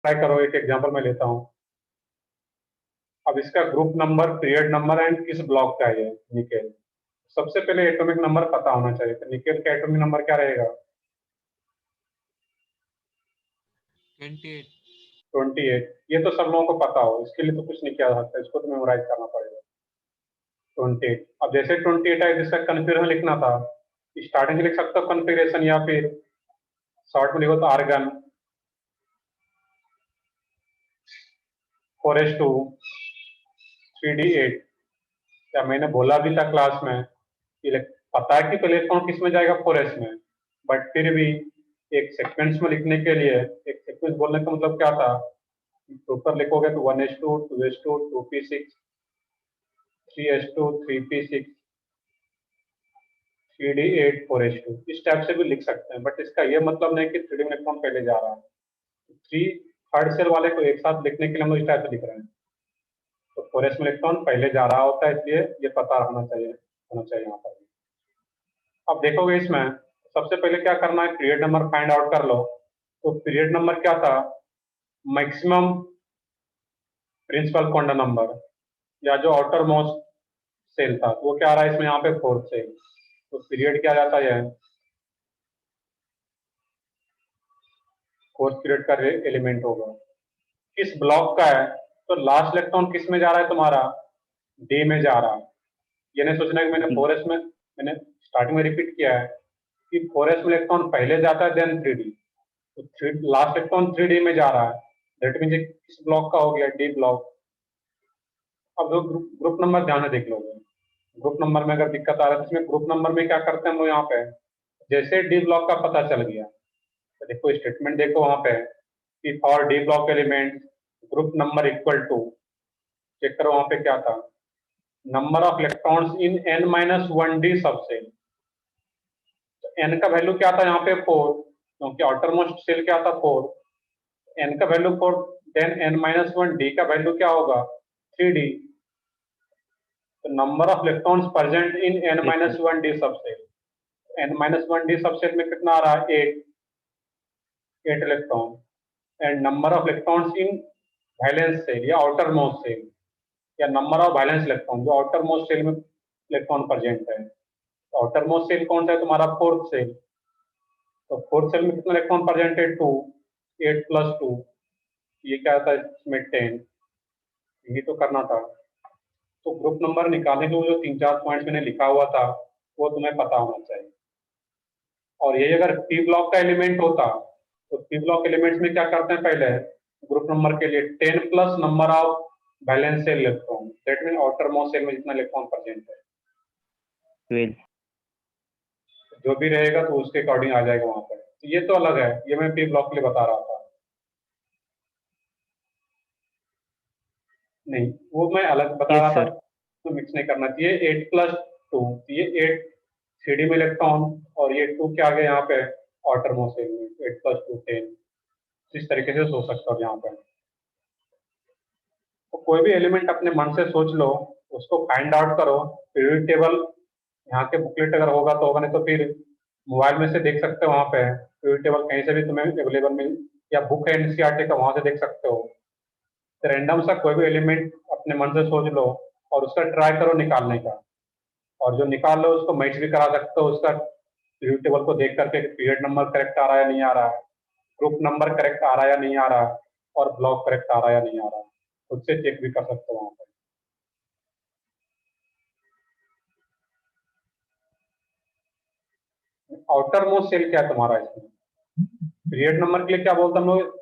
Try करो, एक example मैं लेता हूँ। अब इसका group number, period number and किस ब्लॉक का है निकेल। सबसे पहले एटॉमिक नंबर पता होना चाहिए, तो निकेल का एटॉमिक नंबर क्या रहेगा? 28। 28। ये तो सब लोगों को पता हो, इसके लिए तो कुछ नहीं किया जा सकता, इसको तो मेमोराइज करना पड़ेगा। 28। अब जैसे 28 है, जिसका कन्फिग्रेशन लिखना था, स्टार्टिंग से लिख सकते हो कन्फिग्रेशन, या फिर शॉर्ट में लिखो तो आर्गन 4s2 3d8। या मैंने बोला भी था क्लास में, ये पता है कि पहले इलेक्ट्रॉन किस में जाएगा, 4s में, बट फिर भी एक सीक्वेंस में लिखने के लिए, एक सीक्वेंस बोलने का मतलब क्या था, ऊपर लिखोगे तो 1s2 2s2 2p6 3s2 3p6 3d8 4s2, इस टाइप से भी लिख सकते हैं, बट इसका ये मतलब नहीं कि 3d में इलेक्ट्रॉन पहले जा रहा है। 3 थर्ड सेल वाले को एक साथ लिखने के लिए हम लोग इस टाइप से लिख रहे हैं, तो 4s में इलेक्ट्रॉन पहले जा रहा होता है, इसलिए ये पता होना चाहिए यहाँ पर। अब देखोगे इसमें सबसे पहले क्या करना है, पीरियड नंबर फाइंड आउट कर लो। तो पीरियड नंबर क्या था, मैक्सिमम प्रिंसिपल क्वांटम नंबर, या जो आउटर मोस्ट सेल था, वो क्या आ रहा है इसमें यहाँ पे, फोर्थ सेल। तो पीरियड क्या जाता है, फोर्थ पीरियड का एलिमेंट होगा। किस ब्लॉक का है, तो लास्ट इलेक्ट्रॉन किस में जा रहा है तुम्हारा, डी में जा रहा है। ये नहीं सोचना कि मैंने 4s में, मैंने स्टार्टिंग में रिपीट किया है कि 4s में इलेक्ट्रॉन पहले जाता है देन 3d, तो लास्ट इलेक्ट्रॉन 3d में जा रहा है, दैट मीन किस ब्लॉक का हो गया, डी ब्लॉक। अब जो ग्रुप नंबर ध्यान से देख लोगे, ग्रुप नंबर में अगर दिक्कत आ रहा है, इसमें ग्रुप नंबर में क्या करते हैं हम लोग यहाँ पे, जैसे डी ब्लॉक का पता चल गया, तो देखो स्टेटमेंट देखो वहां पे कि for D block element group number equal to, check करो वहां पे क्या था, number of electrons in n-1d subshell. तो n का वैल्यू क्या था यहाँ पे 4, क्योंकि आउटर मोस्ट सेल क्या था 4, n का वैल्यू 4, देन n-1d का वैल्यू क्या होगा 3d। तो number of electrons present in n-1d subshell, n-1d subshell में कितना आ रहा है 8 electron, and number of electrons in valence shell या आउटर मोस्ट सेल, या नंबर ऑफ वैलेंस इलेक्ट्रॉन जो आउटर मोस्ट सेल में इलेक्ट्रॉन प्रेजेंट है। आउटर मोस्ट सेल कौन सा है तुम्हारा, फोर्थ सेल। तो फोर्थ सेल में कितना इलेक्ट्रॉन प्रेजेंट है, 2, 8 प्लस 2, ये क्या था इसमें 10, ये तो करना था। तो ग्रुप नंबर निकालने के लिए जो 3-4 पॉइंट्स मैंने लिखा हुआ था, वो तुम्हें पता होना चाहिए। और यही अगर पी ब्लॉक का एलिमेंट होता, तो पी ब्लॉक एलिमेंट्स में क्या करते हैं, पहले ग्रुप नंबर के लिए 10 plus number of valence shell electron, that mean outermost shell में जितना इलेक्ट्रॉन प्रेजेंट है, 12। जो भी रहेगा तो उसके अकॉर्डिंग आ जाएगा वहां पर। तो ये तो अलग है, ये मैं पी ब्लॉक के लिए बता रहा था, नहीं वो मैं अलग बता रहा यस था, सर। तो मिक्स नहीं करना चाहिए। 8 प्लस 2, ये 8 3d में इलेक्ट्रॉन, और ये 2 क्या आ गया यहाँ पे आउटर मोस्ट सेल में, 8 प्लस 2 10। इस तरीके से सोच सकता हूँ यहाँ पे। तो कोई भी एलिमेंट अपने मन से सोच लो, उसको फाइंड आउट करो, पीरियड टेबल यहाँ के बुकलेट अगर होगा तो होगा, नहीं तो फिर मोबाइल में से देख सकते हो, वहाँ पे पीरियड टेबल कहीं से भी तुम्हें अवेलेबल मिल, या बुक है एनसीईआरटी का, वहां से देख सकते हो। तो रैंडम सा कोई भी एलिमेंट अपने मन से सोच लो और उसका ट्राई करो निकालने का, और जो निकाल लो उसको मैच भी करा सकते हो उसका पीरियड टेबल को देख करके, पीरियड नंबर करेक्ट आ रहा है या नहीं आ रहा है, ग्रुप नंबर करेक्ट आ रहा है या नहीं आ रहा है, और ब्लॉक करेक्ट आ रहा है या नहीं आ रहा है, खुद से चेक भी कर सकते हो वहां पर। आउटर मोस्ट सेल क्या है तुम्हारा इसमें, पीरियड नंबर के लिए क्या बोलते हैं हम लोग,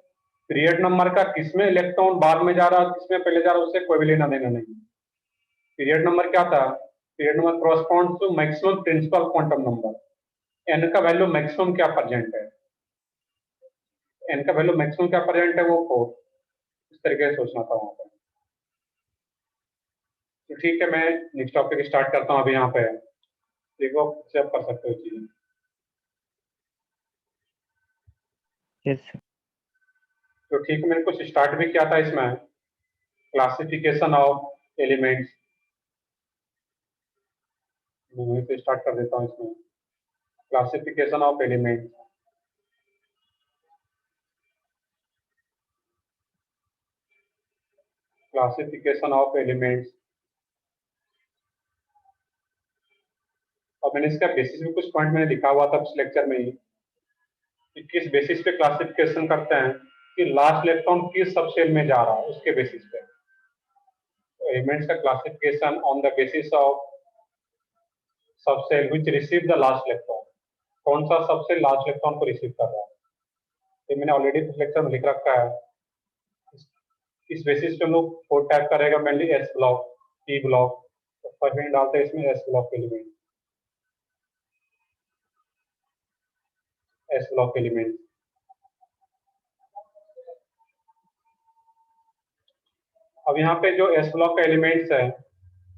पीरियड नंबर का किसमें इलेक्ट्रॉन बाद में जा रहा है किसमें पहले जा रहा है उससे कोई भी लेना देना नहीं। पीरियड नंबर क्या था, period number correspond to maximum principal quantum number, N का वैल्यू मैक्सिमम क्या प्रेजेंट है, एन का वैल्यू मैक्सिमम क्या प्रेजेंट है वो 4, इस तरीके से सोचना था वहां पर। तो ठीक है, मैं नेक्स्ट टॉपिक स्टार्ट करता हूँ अभी यहाँ पे, देखो सेव कर सकते हो चीजें। Yes sir. तो ठीक है, मैंने कुछ स्टार्ट भी किया था इसमें, क्लासिफिकेशन ऑफ एलिमेंट्स, मैं वहीं पे स्टार्ट कर देता हूँ इसमें, classification of elements. Classification of elements, और मैंने इसका बेसिस में कुछ पॉइंट मैंने लिखा हुआ था इस लेक्चर में ही कि किस बेसिस पे क्लासिफिकेशन करते हैं कि लास्ट इलेक्ट्रॉन किस सबसेल में जा रहा है, उसके बेसिस पे एलिमेंट्स का classification on the basis of subshell which receive the last electron, कौन सा सबसेल लास्ट इलेक्ट्रॉन को रिसीव कर रहा है, ये मैंने ऑलरेडी इस लेक्चर में लिख रखा है। इस बेसिस पे हम लोग कोड टाइप करेगा mainly S block, P block, तो फर्स्ट में डालते हैं इसमें S block element, S block element. अब यहाँ पे जो एस ब्लॉक का एलिमेंट्स है,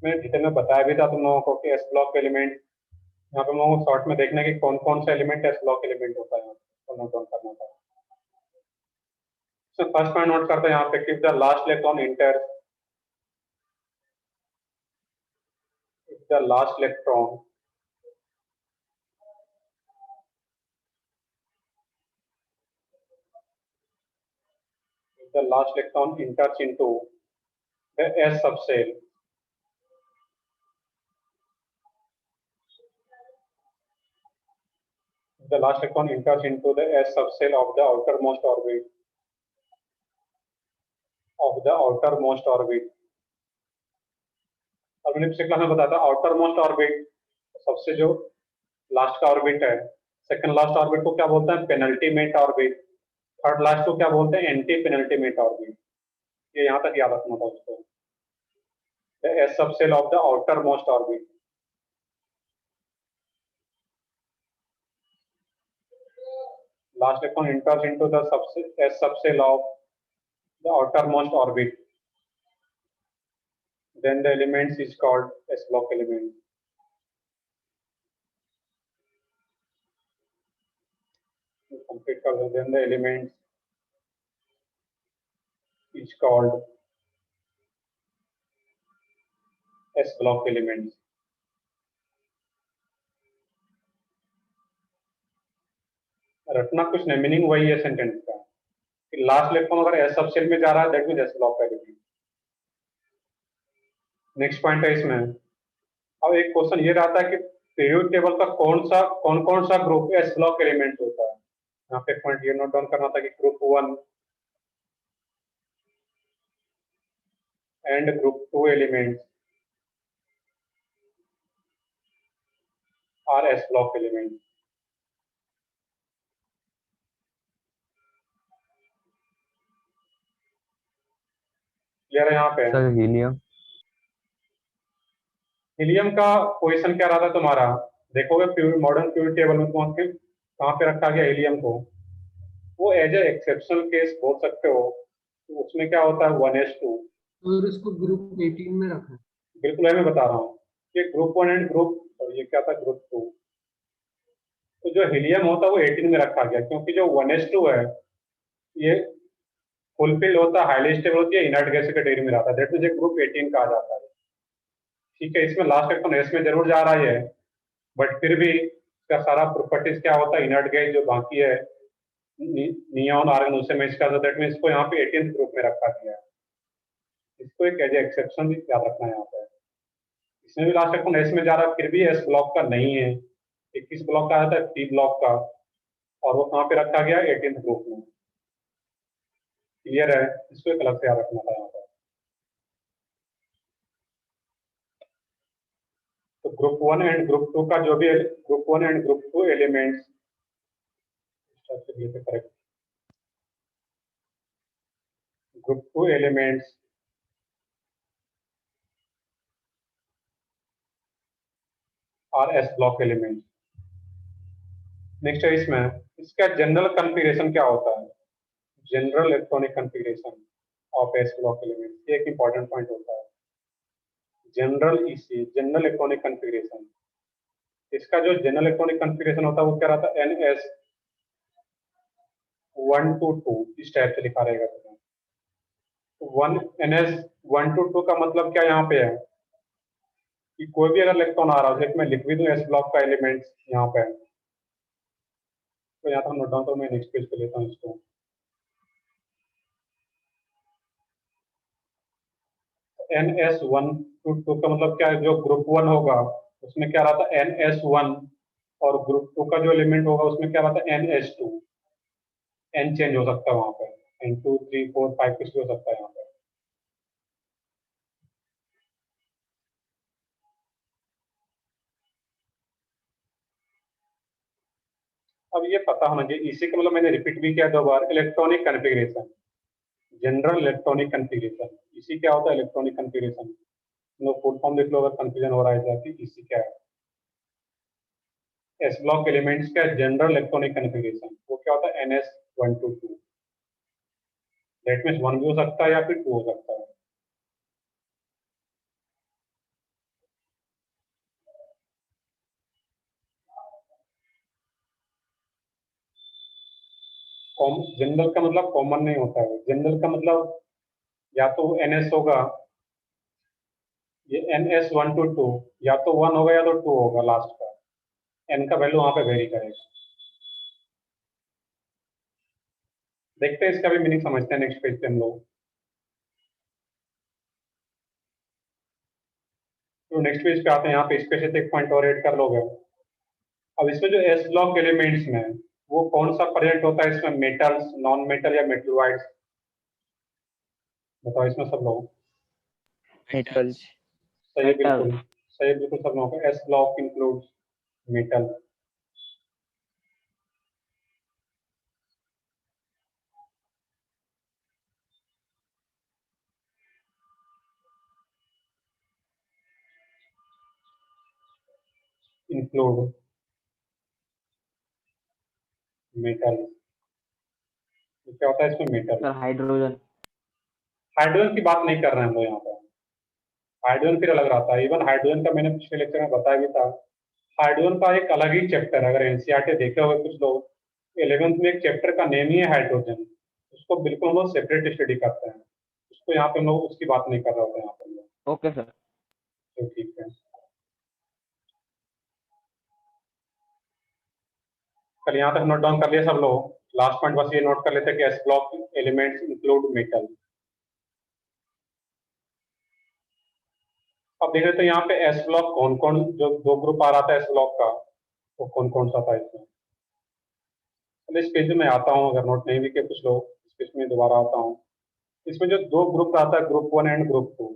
मैंने डिटेल में बताया भी था तुम लोगों को कि एस ब्लॉक एलिमेंट यहाँ पे हम लोगों को शॉर्ट में देखना है कि कौन कौन सा एलिमेंट एस ब्लॉक एलिमेंट होता है, तो नोट डाउन करना था। तो फर्स्ट पॉइंट नोट करते हैं यहाँ पे कि the last electron inter, the last electron enters into the S subcell, the last electron enters into the S subcell of the outermost orbit, और मैंने पिछले क्लास में बताया था आउटर मोस्ट ऑर्बिट, सबसे जो लास्ट का ऑर्बिट है, सेकंड लास्ट ऑर्बिट को क्या बोलते हैं, पेनल्टीमेट ऑर्बिट, थर्ड लास्ट को क्या बोलते हैं, एंटी पेनल्टीमेट ऑर्बिट। ये यहाँ तक याद रखना था उसको, the S subshell of the outer most orbit. Last electron enters into the S subcell of the outermost orbit. Then the elements is called S block element. Complete color. Then the elements is called S block elements. रटना कुछ नहीं, meaning वही है sentence का कि last electron अगर S subshell में जा रहा है that means S block element. Next point है इसमें, अब एक क्वेश्चन ये रहता है कि पीरियोडिक टेबल का कौन कौन सा ग्रुप एस ब्लॉक एलिमेंट होता है। यहाँ पे पॉइंट ये नोट डाउन करना था कि group 1 and group 2 elements R S block element. Clear है यहाँ पे? सर हीलियम, हीलियम का पोजीशन क्या रहा था तुम्हारा, देखोगे मॉडर्न पीरियोडिक टेबल में पहुंच के कहाँ पे रखा गया हीलियम को, वो एज ए एक्सेप्शनल केस बोल सकते हो। तो उसमें क्या होता है 1s2, और इसको ग्रुप 18 में रखा है। बिल्कुल है, मैं बता रहा हूँ कि ग्रुप 1 एंड ये क्या था ग्रुप 2। तो जो हीलियम होता है वो 18 में रखा गया क्योंकि जो 1s2 है ये फुलफिल होता है, हाईली स्टेबल होती है, इनर्ट गैस कैटेगरी में रहता है, दैट मींस ये ग्रुप 18 कहा जाता है। ठीक है, इसमें लास्ट इलेक्ट्रॉन एस में जरूर जा रहा है बट फिर भी इसका सारा प्रॉपर्टीज क्या होता है, इनर्ट गैस जो बाकी है नियॉन आर्गन उसे मैच करता है, दैट मींस इसको यहाँ पे 18th ग्रुप में रखा गया है। इसको एक एज एक्सेप्शन भी याद रखना है यहाँ पे। इसमें भी लास्ट इलेक्ट्रॉन एस में जा रहा है फिर भी एस ब्लॉक का नहीं है, 21 ब्लॉक का आता है, पी ब्लॉक का, और वो कहाँ पे रखा गया 18th ग्रुप में। क्लियर है? इसको एक अलग से याद रखना था यहाँ पर। तो ग्रुप 1 एंड ग्रुप 2 का जो भी group 1 and group 2 elements, correct, group 2 elements R S block element. Next है इसमें इसका जनरल कॉन्फ़िगरेशन क्या होता है, general electronic configuration of S block element, ये एक इंपॉर्टेंट पॉइंट होता है। General EC, general electronic configuration, इसका जो जनरल इलेक्ट्रॉनिक कॉन्फ़िगरेशन होता है वो क्या रहता है, NS 1 to 2 इस टाइप से लिखा रहेगा। NS 1 to 2 का मतलब क्या यहाँ पे है कि कोई भी अगर इलेक्ट्रॉन आ रहा है, मैं लिख भी दूं एस ब्लॉक का एलिमेंट यहाँ पे, तो यहाँ तक नोट डाउन, तो मैं नेक्स्ट पेज पे लेता हूँ इसको। NS1 to 2 का मतलब क्या है, जो ग्रुप 1 होगा उसमें क्या रहा था NS1, और ग्रुप 2 का जो एलिमेंट होगा उसमें क्या रहा था NS2। N चेंज हो सकता है वहां पर, N2 3 4 5 कुछ भी हो सकता है यहाँ पर। अब ये पता होना चाहिए, इसी का मतलब मैंने रिपीट भी किया 2 बार, electronic configuration, general electronic configuration. इसी क्या होता है electronic configuration, no full form देख लो अगर कंफ्यूजन हो रहा है कि इसी क्या है। एस ब्लॉक एलिमेंट्स का जनरल इलेक्ट्रॉनिक कॉन्फ़िगरेशन वो क्या होता है NS1 to 2। दैट मीन्स 1 भी हो सकता है या फिर 2 हो सकता है। जनरल का मतलब कॉमन नहीं होता है, जनरल का मतलब या तो NS होगा, ये NS1 to 2, या तो 1 होगा या तो 2 होगा लास्ट का, N का वैल्यू वहां पे वेरी करेगा। देखते हैं इसका भी मीनिंग समझते हैं नेक्स्ट पेज पे हम लोग। तो नेक्स्ट पेज पे आते हैं, यहाँ पे इस पे से एक पॉइंट और ऐड कर लोगे। अब इसमें जो एस ब्लॉक एलिमेंट्स में वो कौन सा प्रेजेंट होता है इसमें, मेटल्स, नॉन मेटल या मेटलॉइड्स, बताओ इसमें सब लोग। metals, सही है, metal, बिल्कुल सही है, बिल्कुल सब लोगों का S block includes metal. Include metal, तो क्या होता है इसमें मेटल। sir, hydrogen, हाइड्रोजन की बात नहीं कर रहे हैं हम लोग यहाँ पर, हाइड्रोजन फिर अलग रहता है। इवन हाइड्रोजन का मैंने पिछले लेक्चर में बताया भी था, हाइड्रोजन का एक अलग ही चैप्टर, अगर एनसीईआरटी देखे हुए कुछ लोग 11th में एक चैप्टर का नेम ही है हाइड्रोजन, उसको बिल्कुल हम लोग सेपरेट स्टडी करते हैं, उसको यहाँ पे हम लोग उसकी बात नहीं कर रहे होते हैं यहाँ पे हम लोग। okay sir, तो ठीक है, कल यहाँ तक नोट डाउन कर लिया सब लोग। लास्ट पॉइंट बस ये नोट कर लेते हैं कि S block elements include metal. अब देख लेते हैं यहाँ पे एस ब्लॉक कौन कौन, जो 2 ग्रुप आ रहा था एस ब्लॉक का वो कौन कौन सा था इसमें। चलिए इस पेज में मैं आता हूँ, अगर नोट नहीं भी किया कुछ लोग, इस पेज में दोबारा आता हूँ। इसमें जो 2 ग्रुप आता है, ग्रुप 1 एंड ग्रुप 2,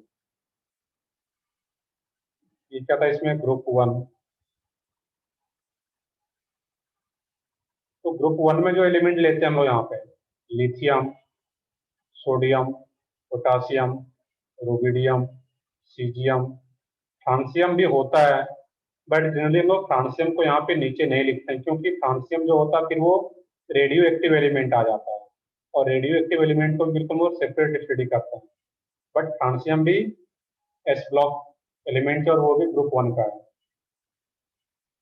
ये क्या था इसमें ग्रुप 1। तो ग्रुप 1 में जो एलिमेंट लेते हैं हम लोग यहाँ पे, lithium, sodium, potassium, rubidium, caesium, francium भी होता है, बट जनरली हम लोग फ्रांसियम को यहाँ पे नीचे नहीं लिखते हैं, क्योंकि फ्रांसियम जो होता है फिर वो रेडियो एक्टिव एलिमेंट आ जाता है, और रेडियो एक्टिव एलिमेंट को बिल्कुल वो सेपरेट स्टडी करते हैं। बट फ्रांसियम भी एस ब्लॉक एलिमेंट है और वो भी ग्रुप 1 का है।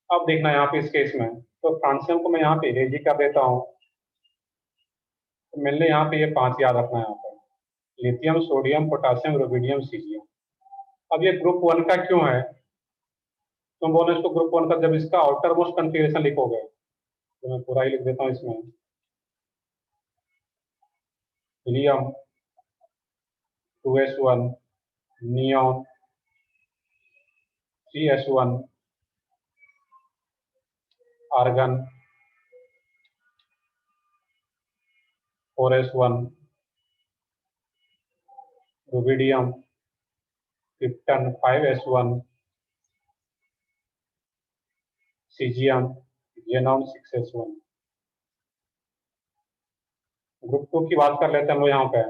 अब देखना यहाँ पे इस केस में, तो फ्रांसियम को मैं यहाँ पे रेजी कर देता हूँ, तो मैंने यहाँ पे ये 5 याद रखना है यहाँ पर, lithium, sodium, potassium, rubidium, caesium. अब ये ग्रुप 1 का क्यों है, तुम बोलो इसको ग्रुप 1 का, जब इसका आउटर मोस्ट कन्फिगरेशन लिखोगे, तो मैं पूरा ही लिख देता हूँ इसमें, helium 2s1, neon 3s1, argon 4s1, rubidium, krypton 5s1, caesium, xenon 6s1। Group 2 की बात कर लेते हैं हम लोग यहाँ पे।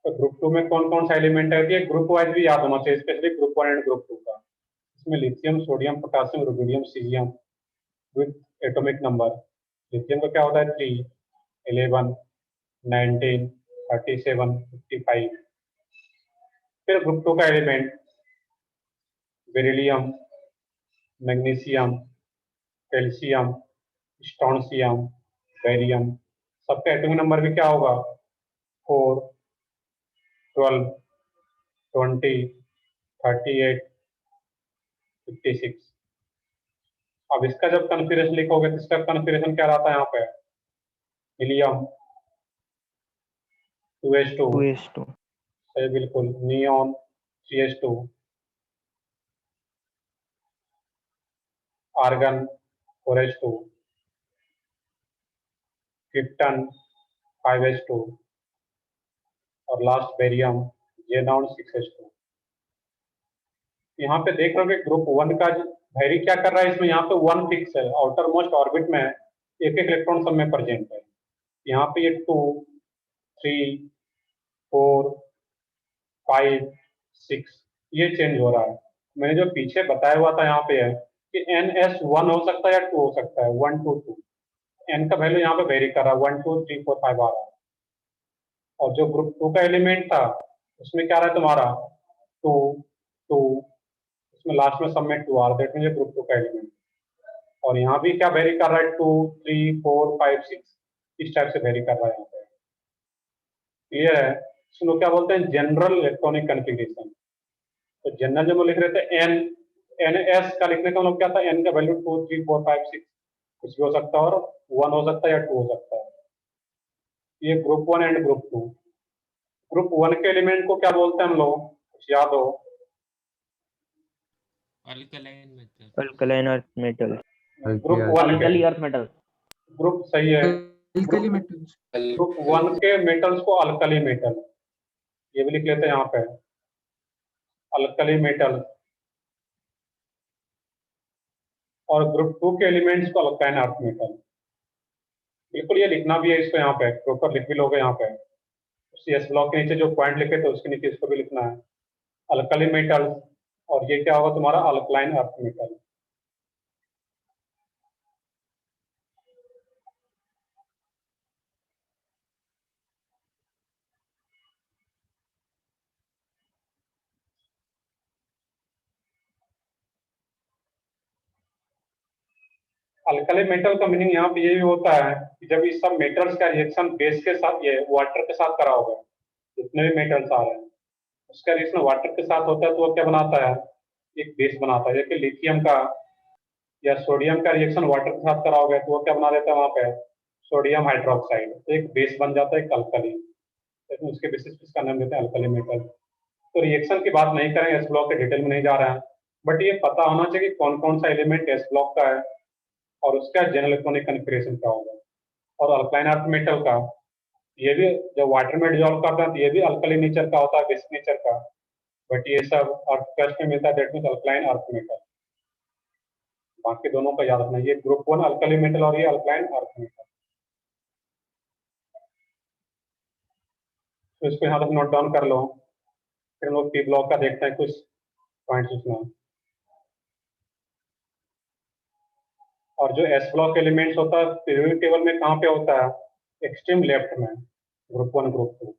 तो ग्रुप 2 में कौन कौन सा एलिमेंट है, ये ग्रुप वाइज भी याद होना चाहिए, स्पेशली ग्रुप 1 एंड ग्रुप 2 का। इसमें lithium, sodium, potassium, rubidium, caesium with atomic number. Lithium का क्या होता है 3, 11, 19, 37, 55। फिर ग्रुप 2 का element beryllium, magnesium, calcium, strontium, barium, सबका एटॉमिक नंबर भी क्या होगा 4, 12, 20, 38, 56। अब इसका जब कॉन्फ़िगरेशन लिखोगे तो इसका कॉन्फ़िगरेशन क्या रहता है यहाँ पे, हीलियम 2s2 2s2 सही बिल्कुल। Neon 3s2, argon 4s2, krypton 5s2 और लास्ट बेरियम जेनॉन 6s2। यहाँ पे देख रहे हो कि ग्रुप 1 का वैरी क्या कर रहा है, इसमें यहाँ पे 1 फिक्स है, आउटर मोस्ट ऑर्बिट में एक एक इलेक्ट्रॉन सब में प्रेजेंट है। यहाँ पे ये 2, 3, 4, 5, 6 ये चेंज हो रहा है। मैंने जो पीछे बताया हुआ था यहाँ पे है कि NS1 हो सकता है या 2 हो सकता है, 1 2 2। N का वैल्यू यहाँ पे वेरी कर रहा है, 1 2 3 4 5 आ रहा है। और जो ग्रुप 2 का एलिमेंट था उसमें क्या रहा है तुम्हारा 2 2, इसमें लास्ट में सब में 2 आ रहा है, दैट मींस ग्रुप 2 का एलिमेंट। और यहाँ भी क्या वेरी कर रहा है 2 3 4 5 6 इस टाइप से वेरी कर रहा है यहाँ पे। क्लियर है? इसको क्या बोलते हैं, जनरल इलेक्ट्रॉनिक कन्फिग्रेशन। तो जनरल जब हम लिख रहे थे NS का लिखने का मतलब क्या था, N का वैल्यू 2 3 4 5 6 कुछ भी हो सकता है, और 1 हो सकता है या 2 हो सकता है। ये ग्रुप 1 एंड ग्रुप 2। ग्रुप 1 के एलिमेंट को क्या बोलते हैं हम लोग, कुछ याद हो? Alkaline metal, alkaline earth metal. Group 1 के अल्कली अर्थ मेटल, ग्रुप सही है। Alkali metals. ग्रुप 1 के मेटल्स को अल्कली मेटल, ये भी लिख लेते हैं यहाँ पे, अल्कली मेटल। और ग्रुप 2 के एलिमेंट्स को अल्काइन अर्थ मेटल। बिल्कुल ये लिखना भी है इसको, यहाँ पे प्रॉपर लिख भी लोगे यहाँ पे। CS ब्लॉक के नीचे जो पॉइंट लिखे थे उसके नीचे इसको भी लिखना है, अल्कली मेटल। और ये क्या होगा तुम्हारा, alkaline earth metal. Alkali metal का मीनिंग यहाँ पे ये भी होता है कि जब इस सब मेटल्स का रिएक्शन बेस के साथ, ये वाटर के साथ करा होगा, जितने भी मेटल्स आ रहे हैं उसका रिएक्शन वाटर के साथ होता है, तो वो क्या बनाता है, एक बेस बनाता है। जैसे लिथियम का या सोडियम का रिएक्शन वाटर के साथ करा होगा तो वो क्या बना देता है वहां पे, सोडियम हाइड्रोक्साइड, तो एक बेस बन जाता है, एक अल्कली। लेकिन उसके बेसिस पे इसका नाम देते हैं अल्कली मेटल। तो रिएक्शन की बात नहीं करेंगे, एस ब्लॉक के डिटेल में नहीं जा रहा है, बट ये पता होना चाहिए कि कौन कौन सा एलिमेंट एस ब्लॉक का है और उसका जनरल इलेक्ट्रॉनिक कन्फिग्रेशन क्या होगा। और अल्कलाइन अर्थ मेटल का ये भी जब वाटर में डिजोल्व करता है तो ये भी अल्कली नेचर का होता है, बेसिक नेचर का, बट ये सब अर्थ क्रस्ट में मिलता है, that means alkaline earth metal. बाकी दोनों का याद रखना, ये ग्रुप 1 अल्कली मेटल और ये अल्कलाइन अर्थ मेटल। तो इसको यहाँ तक नोट डाउन कर लो, फिर हम लोग पी ब्लॉक का देखते हैं कुछ पॉइंट्स उसमें। और जो एस ब्लॉक एलिमेंट्स होता है पीरियोडिक टेबल में कहाँ पे होता है, एक्सट्रीम लेफ्ट में, ग्रुप 1 ग्रुप 2।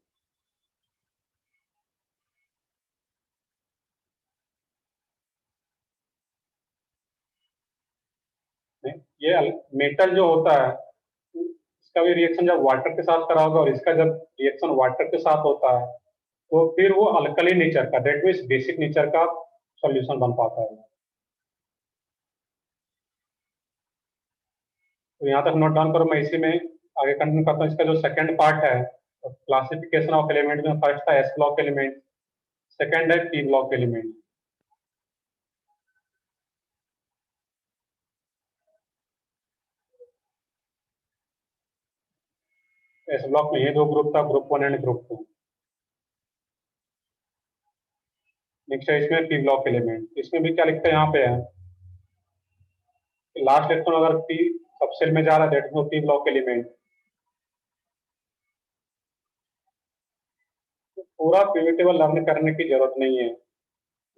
ये मेटल जो होता है इसका भी रिएक्शन जब वाटर के साथ करा होगा और इसका जब रिएक्शन वाटर के साथ होता है तो फिर वो अल्कली नेचर का, दैट मीन्स बेसिक नेचर का सॉल्यूशन बन पाता है। तो यहाँ तक नोट डाउन करो, मैं इसी में आगे कंटिन्यू करता हूँ। इसका जो सेकंड पार्ट है क्लासिफिकेशन ऑफ एलिमेंट में, फर्स्ट था एस ब्लॉक एलिमेंट, सेकंड है P block element. S block में ये दो ग्रुप था, ग्रुप 1 एंड ग्रुप 2। नेक्स्ट है इसमें पी ब्लॉक एलिमेंट, इसमें भी क्या लिखता है यहाँ पे है, लास्ट इलेक्ट्रॉन अगर पी सबसेल में जा रहा है that means P block element. पूरा पीवी टेबल लर्न करने की जरूरत नहीं है,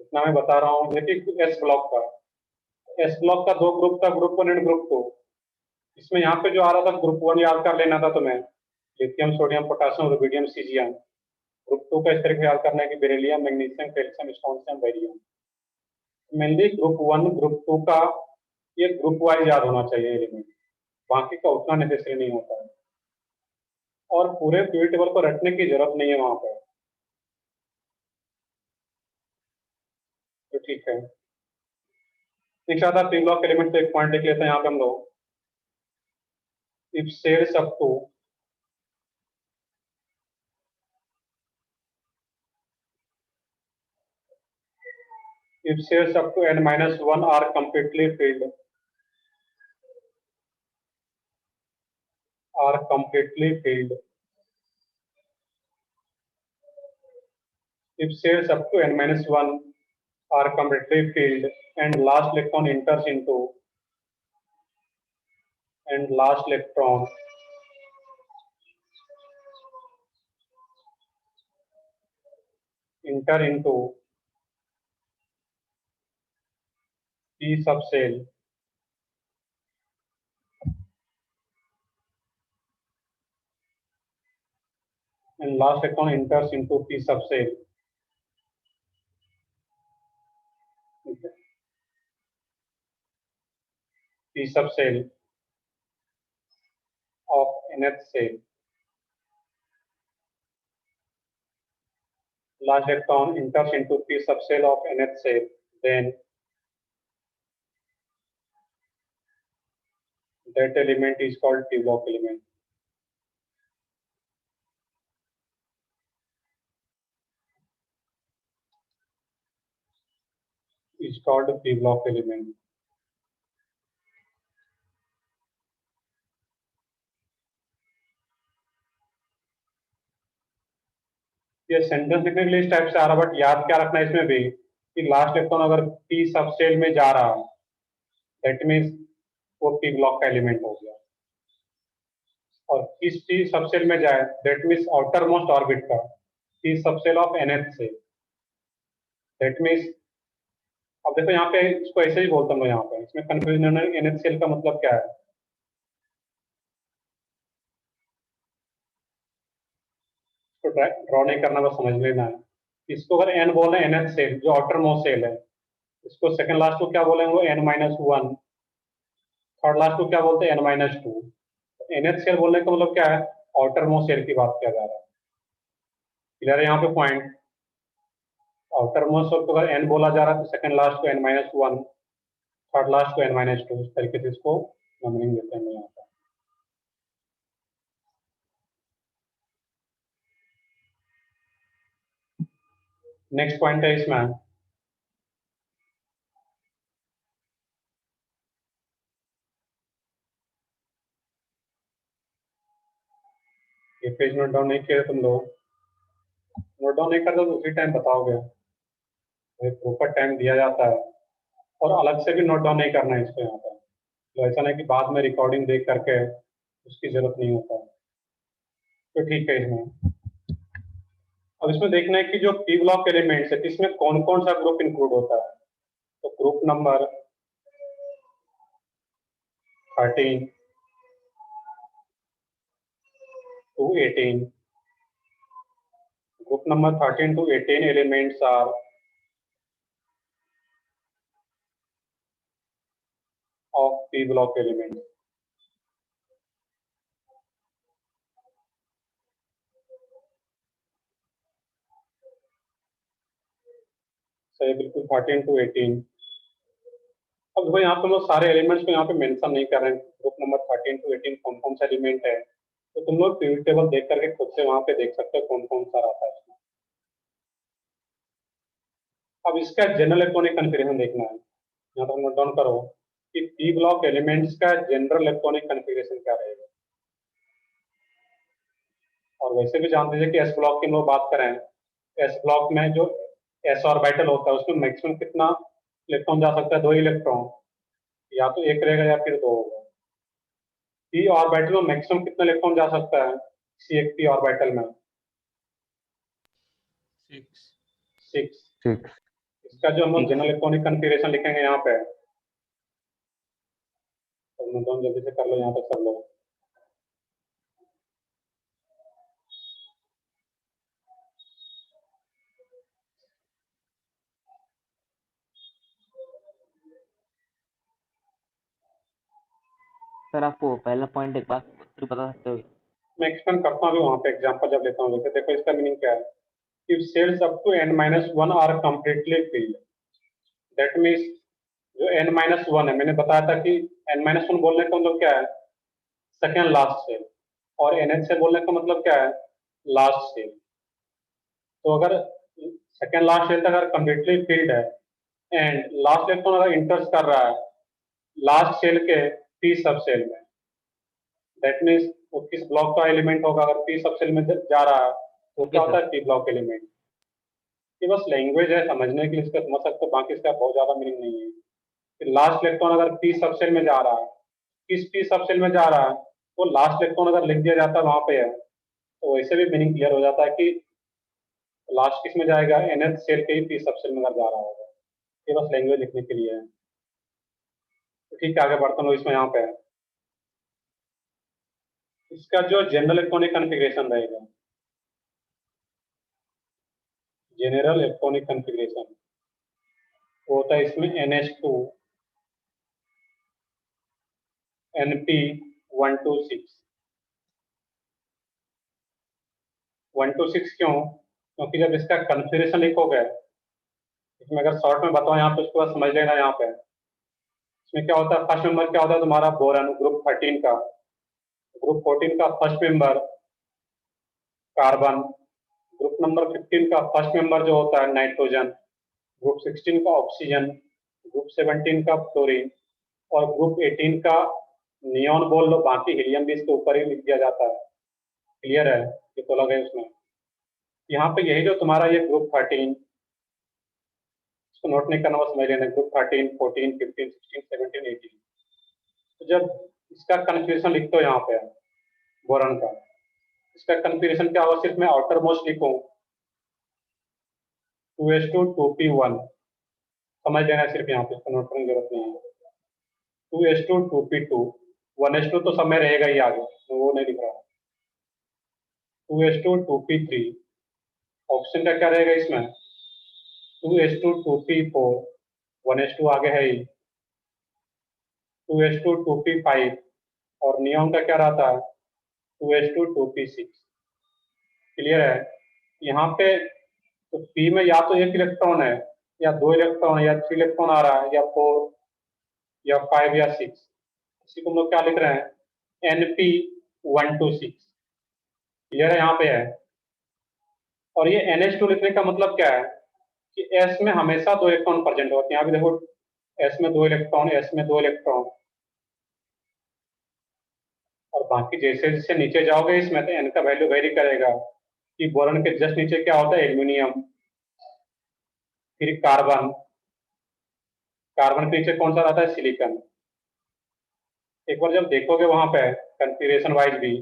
इतना मैं बता रहा हूँ। देखिए एस ब्लॉक का दो ग्रुप था, ग्रुप 1 एंड ग्रुप 2। इसमें यहाँ पे जो आ रहा था ग्रुप 1 याद कर लेना था तुम्हें, lithium sodium potassium rubidium caesium. Group 2 का इस तरह से याद करना है कि beryllium magnesium calcium strontium barium. Mainly group 1 group 2 का ये ग्रुप वाइज याद होना चाहिए एलिमेंट, बाकी का उतना नेसेसरी नहीं होता है। और पूरे पीवी टेबल को रटने की जरूरत नहीं है वहां पर, तो ठीक है। नेक्स्ट आता है पी ब्लॉक एलिमेंट, तो एक पॉइंट लिख लेते हैं यहाँ पे हम लोग, if shells up to if cells up to n minus 1 are completely filled, if cells up to n minus 1 are completely filled and last electron enters into P subcell, and last electron enters into P subcell. Okay. P subcell of nth cell. Last electron enters into P subcell of nth cell. Then that element is called P block element. Is called P block element. ये sentence लिखने के लिए इस type से आ रहा, but याद क्या रखना है इसमें भी कि लास्ट इलेक्ट्रॉन अगर पी सबसेल में जा रहा दैट मीन्स वो पी ब्लॉक का एलिमेंट हो गया, और किस पी सबसेल में जाए that means outermost orbit का P subshell of nth shell. That means अब देखो यहाँ पे इसको ऐसे ही बोलता हूँ, यहाँ पे इसमें कंफ्यूजन है, nth सेल का मतलब क्या है, ड्रॉ नहीं करना, बस समझ लेना है। इसको अगर n बोल रहे हैं nth सेल जो आउटर मोस्ट सेल है, इसको सेकंड लास्ट को क्या बोलेंगे वो n माइनस 1, थर्ड लास्ट को क्या बोलते हैं n माइनस 2। nth सेल बोलने का मतलब क्या है, आउटर मोस्ट सेल की बात किया जा रहा है। क्लियर है यहाँ पे पॉइंट। आउटर मोस्ट सेल को अगर n बोला जा रहा है तो सेकंड लास्ट को n माइनस 1, थर्ड लास्ट को n माइनस 2, इस तरीके से इसको नंबरिंग देते हैं यहाँ पर। नेक्स्ट पॉइंट है इसमें ये पेज नोट डाउन नहीं किया तुम लोग, नोट डाउन नहीं करते तो उसी टाइम बताओगे, प्रॉपर टाइम दिया जाता है, और अलग से भी नोट डाउन नहीं करना है इसको यहाँ पर, तो ऐसा नहीं कि बाद में रिकॉर्डिंग देख करके उसकी जरूरत नहीं होता। तो ठीक है इसमें अब इसमें देखना है कि जो पी ब्लॉक एलिमेंट्स है इसमें कौन कौन सा ग्रुप इंक्लूड होता है। तो group number 13 to 18, group number 13 to 18 elements are of P block elements. सही बिल्कुल 13 to 18। अब देखो यहाँ पे लोग सारे एलिमेंट्स को यहाँ पे मेंशन नहीं कर रहे हैं, ग्रुप नंबर 13 to 18 कौन कौन सा एलिमेंट है, तो तुम लोग पीरियड टेबल देख करके खुद से वहां पे देख सकते हो कौन कौन सा रहता है इसमें। अब इसका जनरल इलेक्ट्रॉनिक कन्फिगरेशन देखना है, यहाँ पर नोट डाउन करो कि पी ब्लॉक एलिमेंट्स का जनरल इलेक्ट्रॉनिक कन्फिगरेशन क्या रहेगा। और वैसे भी जानते हैं कि एस ब्लॉक की हम लोग बात करें, एस ब्लॉक में जो एस ऑर्बिटल होता है उसमें मैक्सिमम कितना इलेक्ट्रॉन जा सकता है, 2 इलेक्ट्रॉन, या तो एक रहेगा या फिर 2 होगा। पी ऑर्बिटल में मैक्सिमम कितना इलेक्ट्रॉन जा सकता है, सी एक पी ऑर्बिटल में 6। इसका जो हम लोग जनरल इलेक्ट्रॉनिक कन्फिगरेशन लिखेंगे यहाँ पे, तो जल्दी से कर लो यहाँ पे सब लोग। सर आपको पहला पॉइंट एक बात फिर बता सकते हो? मैं एक्सप्लेन करता हूँ वहाँ पे एग्जांपल जब लेता हूँ। जैसे देखो इसका मीनिंग क्या है, if shells up to n-1 are completely filled, that means जो n-1 है, मैंने बताया था कि n-1 बोलने का मतलब क्या है, सेकेंड लास्ट सेल, और nth से बोलने का मतलब क्या है, लास्ट सेल। तो अगर सेकेंड लास्ट सेल तक अगर कंप्लीटली फिल्ड है एंड लास्ट इलेक्ट्रॉन अगर इंटर्स कर रहा है लास्ट सेल के पी सब सेल में, दैट मीन्स वो किस ब्लॉक का एलिमेंट होगा, अगर पी सब सेल में जा रहा है तो क्या होता है पी ब्लॉक एलिमेंट। ये बस लैंग्वेज है, समझने के लिए इसका समझ सकते हो, बाकी इसका बहुत ज्यादा मीनिंग नहीं है। कि लास्ट इलेक्ट्रॉन अगर पी सब सेल में जा रहा है, किस पी सब सेल में जा रहा है, वो लास्ट इलेक्ट्रॉन अगर लिख दिया जाता है वहां पे है तो वैसे भी मीनिंग क्लियर हो जाता है कि लास्ट किस में जाएगा, nth सेल के ही पी सब सेल में अगर जा रहा होगा। ये बस लैंग्वेज लिखने के लिए है। तो ठीक है, आगे बढ़ता हूँ। इसमें यहाँ पे है इसका जो जनरल इलेक्ट्रॉनिक कॉन्फ़िगरेशन रहेगा, जनरल इलेक्ट्रॉनिक कॉन्फ़िगरेशन वो होता है इसमें NH2 NP126 126 क्यों? क्योंकि जब इसका कॉन्फ़िगरेशन लिखोगे, इसमें अगर शॉर्ट में बताओ यहाँ पे उसको बस समझ लेना। यहाँ पे इसमें क्या होता है, फर्स्ट मेंबर क्या होता है तुम्हारा बोरॉन, ग्रुप 13 का, ग्रुप 14 का first member carbon, group number 15 का फर्स्ट मेंबर जो होता है नाइट्रोजन, ग्रुप 16 का ऑक्सीजन, ग्रुप 17 का फ्लोरीन और ग्रुप 18 का नियॉन बोल लो, बाकी हीलियम भी इसके ऊपर ही लिख दिया जाता है। क्लियर है? ये तो लगे उसमें। यहाँ पे यही जो तुम्हारा ये ग्रुप 13, इसको नोट नहीं करना, बस समझ लेना, ग्रुप 13, 14, 15, 16, 17, 18। तो जब इसका कन्फ्यूजन लिखते हो यहाँ पे बोरॉन का, इसका कन्फ्यूजन क्या होगा, सिर्फ मैं आउटर मोस्ट लिखूं 2s2 2p1, समझ लेना सिर्फ, यहाँ पे इसको नोट करने की जरूरत नहीं है। 2s2 2p2, 1s2 तो सब में रहेगा ही आगे, तो वो नहीं लिख रहा। 2s2 2p3, ऑप्शन का क्या रहेगा इसमें 2s2 2p4, 1s2 आगे है ही, 2s2 2p5 और नियॉन का क्या रहता है 2s2 2p6। क्लियर है? यहाँ पे तो पी में या तो एक इलेक्ट्रॉन है या दो इलेक्ट्रॉन या 3 इलेक्ट्रॉन आ रहा है या 4 या 5 या 6, इसी को हम लोग क्या लिख रहे हैं NP126। क्लियर है? यहाँ पे है। और ये NH2 लिखने का मतलब क्या है कि S में हमेशा दो इलेक्ट्रॉन प्रेजेंट होते हैं। यहाँ भी देखो S में दो इलेक्ट्रॉन, S में दो इलेक्ट्रॉन, और बाकी जैसे जैसे नीचे जाओगे इसमें तो N का वैल्यू वेरी करेगा कि बोरॉन के जस्ट नीचे क्या होता है एल्यूमिनियम, फिर कार्बन, कार्बन के नीचे कौन सा रहता है सिलिकॉन। एक बार जब देखोगे वहां पे कॉन्फ़िगरेशन वाइज भी,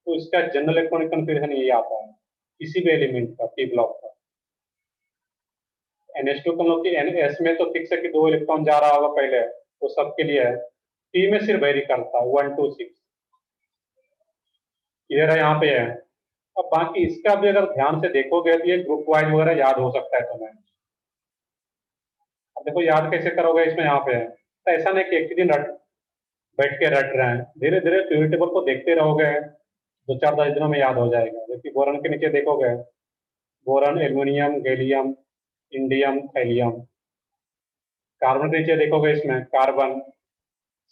तो इसका जनरल इलेक्ट्रॉनिक कॉन्फ़िगरेशन यही आता है किसी भी एलिमेंट का पी ब्लॉक का। NH2 को लोग NS में तो फिक्स है कि दो इलेक्ट्रॉन जा रहा होगा पहले, तो सबके लिए है। पी में सिर्फ वेरी करता है 1 2 6। क्लियर है? यहाँ पे है। अब बाकी इसका भी अगर ध्यान से देखोगे तो ये ग्रुप वाइज वगैरह याद हो सकता है तुम्हें। अब देखो याद कैसे करोगे इसमें, यहाँ पे है तो ऐसा नहीं कि एक ही दिन बैठ के रट रहे हैं, धीरे धीरे पीरियड टेबल को देखते रहोगे, 2 4 10 दिनों में याद हो जाएगा। जबकि बोरॉन के नीचे देखोगे, boron, aluminium, gallium, indium, thallium. Carbon के नीचे देखोगे इसमें carbon,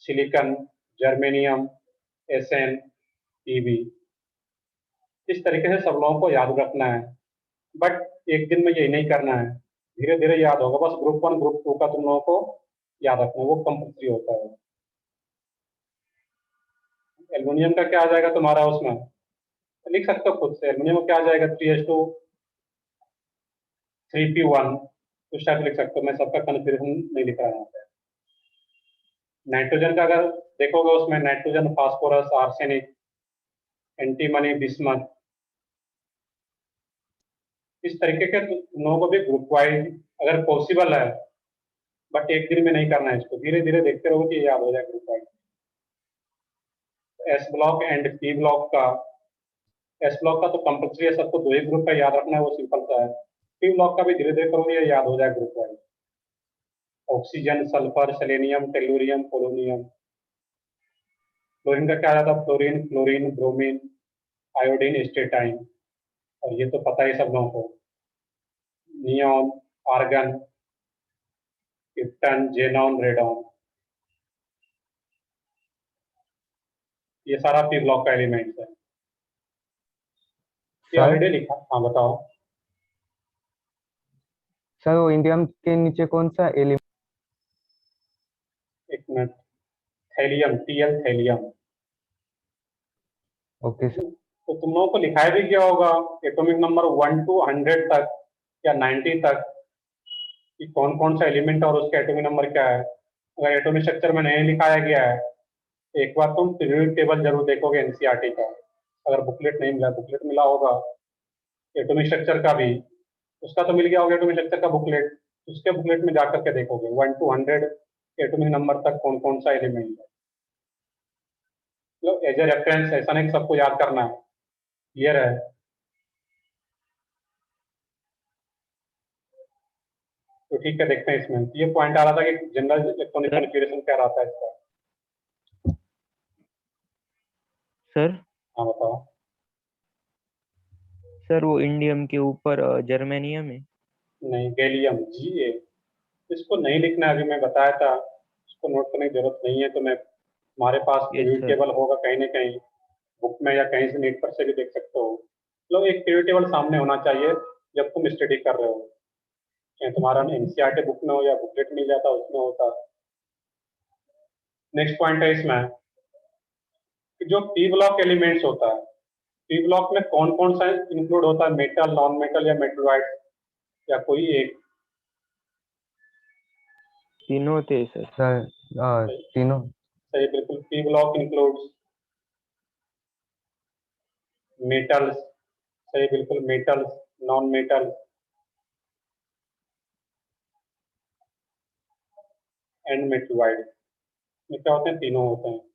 silicon, germanium, S N, E B. इस तरीके से सब लोगों को याद रखना है, बट एक दिन में यही नहीं करना है, धीरे धीरे याद होगा। बस ग्रुप 1 ग्रुप 2 का तुम लोगों को याद रखना है, वो कंपल्सरी होता है। एल्यूमिनियम का क्या आ जाएगा तुम्हारा उसमें, लिख सकते हो खुद से। एल्यूमिनियम का क्या आ जाएगा 3s2 3p1, उस टाइप लिख सकते हो। मैं सबका कन्फ्यूजन नहीं लिख रहा यहाँ पे। नाइट्रोजन का अगर देखोगे उसमें nitrogen, phosphorus, arsenic, antimony, bismuth, इस तरीके के तुम लोगों को भी ग्रुप वाइज अगर पॉसिबल है, बट एक दिन में नहीं करना है, इसको धीरे धीरे देखते रहो कि याद हो जाए group wise. S block and P block का, एस ब्लॉक का तो कंपल्सरी है, सबको दो ही ग्रुप का याद रखना है, वो सिंपल सा है। पी ब्लॉक का भी धीरे धीरे करोगे ये याद हो जाए group wise. Oxygen, sulphur, selenium, tellurium, polonium. Fluorine का क्या आता है fluorine, chlorine, bromine, iodine, astatine, और ये तो पता ही सब लोगों को, neon, argon, krypton, xenon, radon. ये सारा पी ब्लॉक का एलिमेंट्स है। ये सर ऑलरेडी लिखा, हाँ बताओ। सर वो इंडियम के नीचे कौन सा element thallium, Tl thallium. Okay sir. तो तुम लोगों को लिखाया भी गया होगा एटॉमिक नंबर 1 to 100 तक या 90 तक कि कौन कौन सा एलिमेंट और उसका एटॉमिक नंबर क्या है। अगर एटॉमिक स्ट्रक्चर में नहीं लिखाया गया है तो एक बार तुम पीरियोडिक टेबल जरूर देखोगे एनसीईआरटी का। अगर बुकलेट नहीं मिला, बुकलेट मिला होगा एटॉमिक स्ट्रक्चर का भी, उसका तो मिल गया होगा एटॉमिक स्ट्रक्चर का बुकलेट, उसके बुकलेट में जाकर के देखोगे 1 to 100 एटॉमिक नंबर तक कौन कौन सा एलिमेंट है। मतलब एज ए रेफरेंस, ऐसा नहीं कि सबको याद करना है। क्लियर है? तो ठीक है, देखते हैं इसमें। ये पॉइंट आ रहा था कि जनरल इलेक्ट्रॉनिक सर? कॉन्फ़िगरेशन क्या रहता है इसका। सर हाँ बताओ। सर वो इंडियम के ऊपर जर्मेनियम है। नहीं, गैलियम, Ga। इसको नहीं लिखना है, अभी मैं बताया था, इसको नोट करने की जरूरत नहीं है। तो मैं, हमारे पास यस पीरियड सर। टेबल होगा कहीं ना कहीं बुक में, या कहीं से नेट पर से भी देख सकते हो। मतलब एक पीरियड टेबल सामने होना चाहिए जब तुम स्टडी कर रहे हो, चाहे तुम्हारा एनसीईआरटी बुक में हो या बुकलेट मिल जाता उसमें होता। नेक्स्ट पॉइंट है इसमें कि जो पी ब्लॉक एलिमेंट्स होता है, पी ब्लॉक में कौन कौन सा इंक्लूड होता है, मेटल, नॉन मेटल या मेटलॉइड, या कोई एक? तीनों होते हैं सर। सर तीनों। सही, बिल्कुल। पी ब्लॉक इंक्लूड्स मेटल्स, सही बिल्कुल, metals, non metal and metalloid. ये क्या होते हैं? तीनों होते हैं।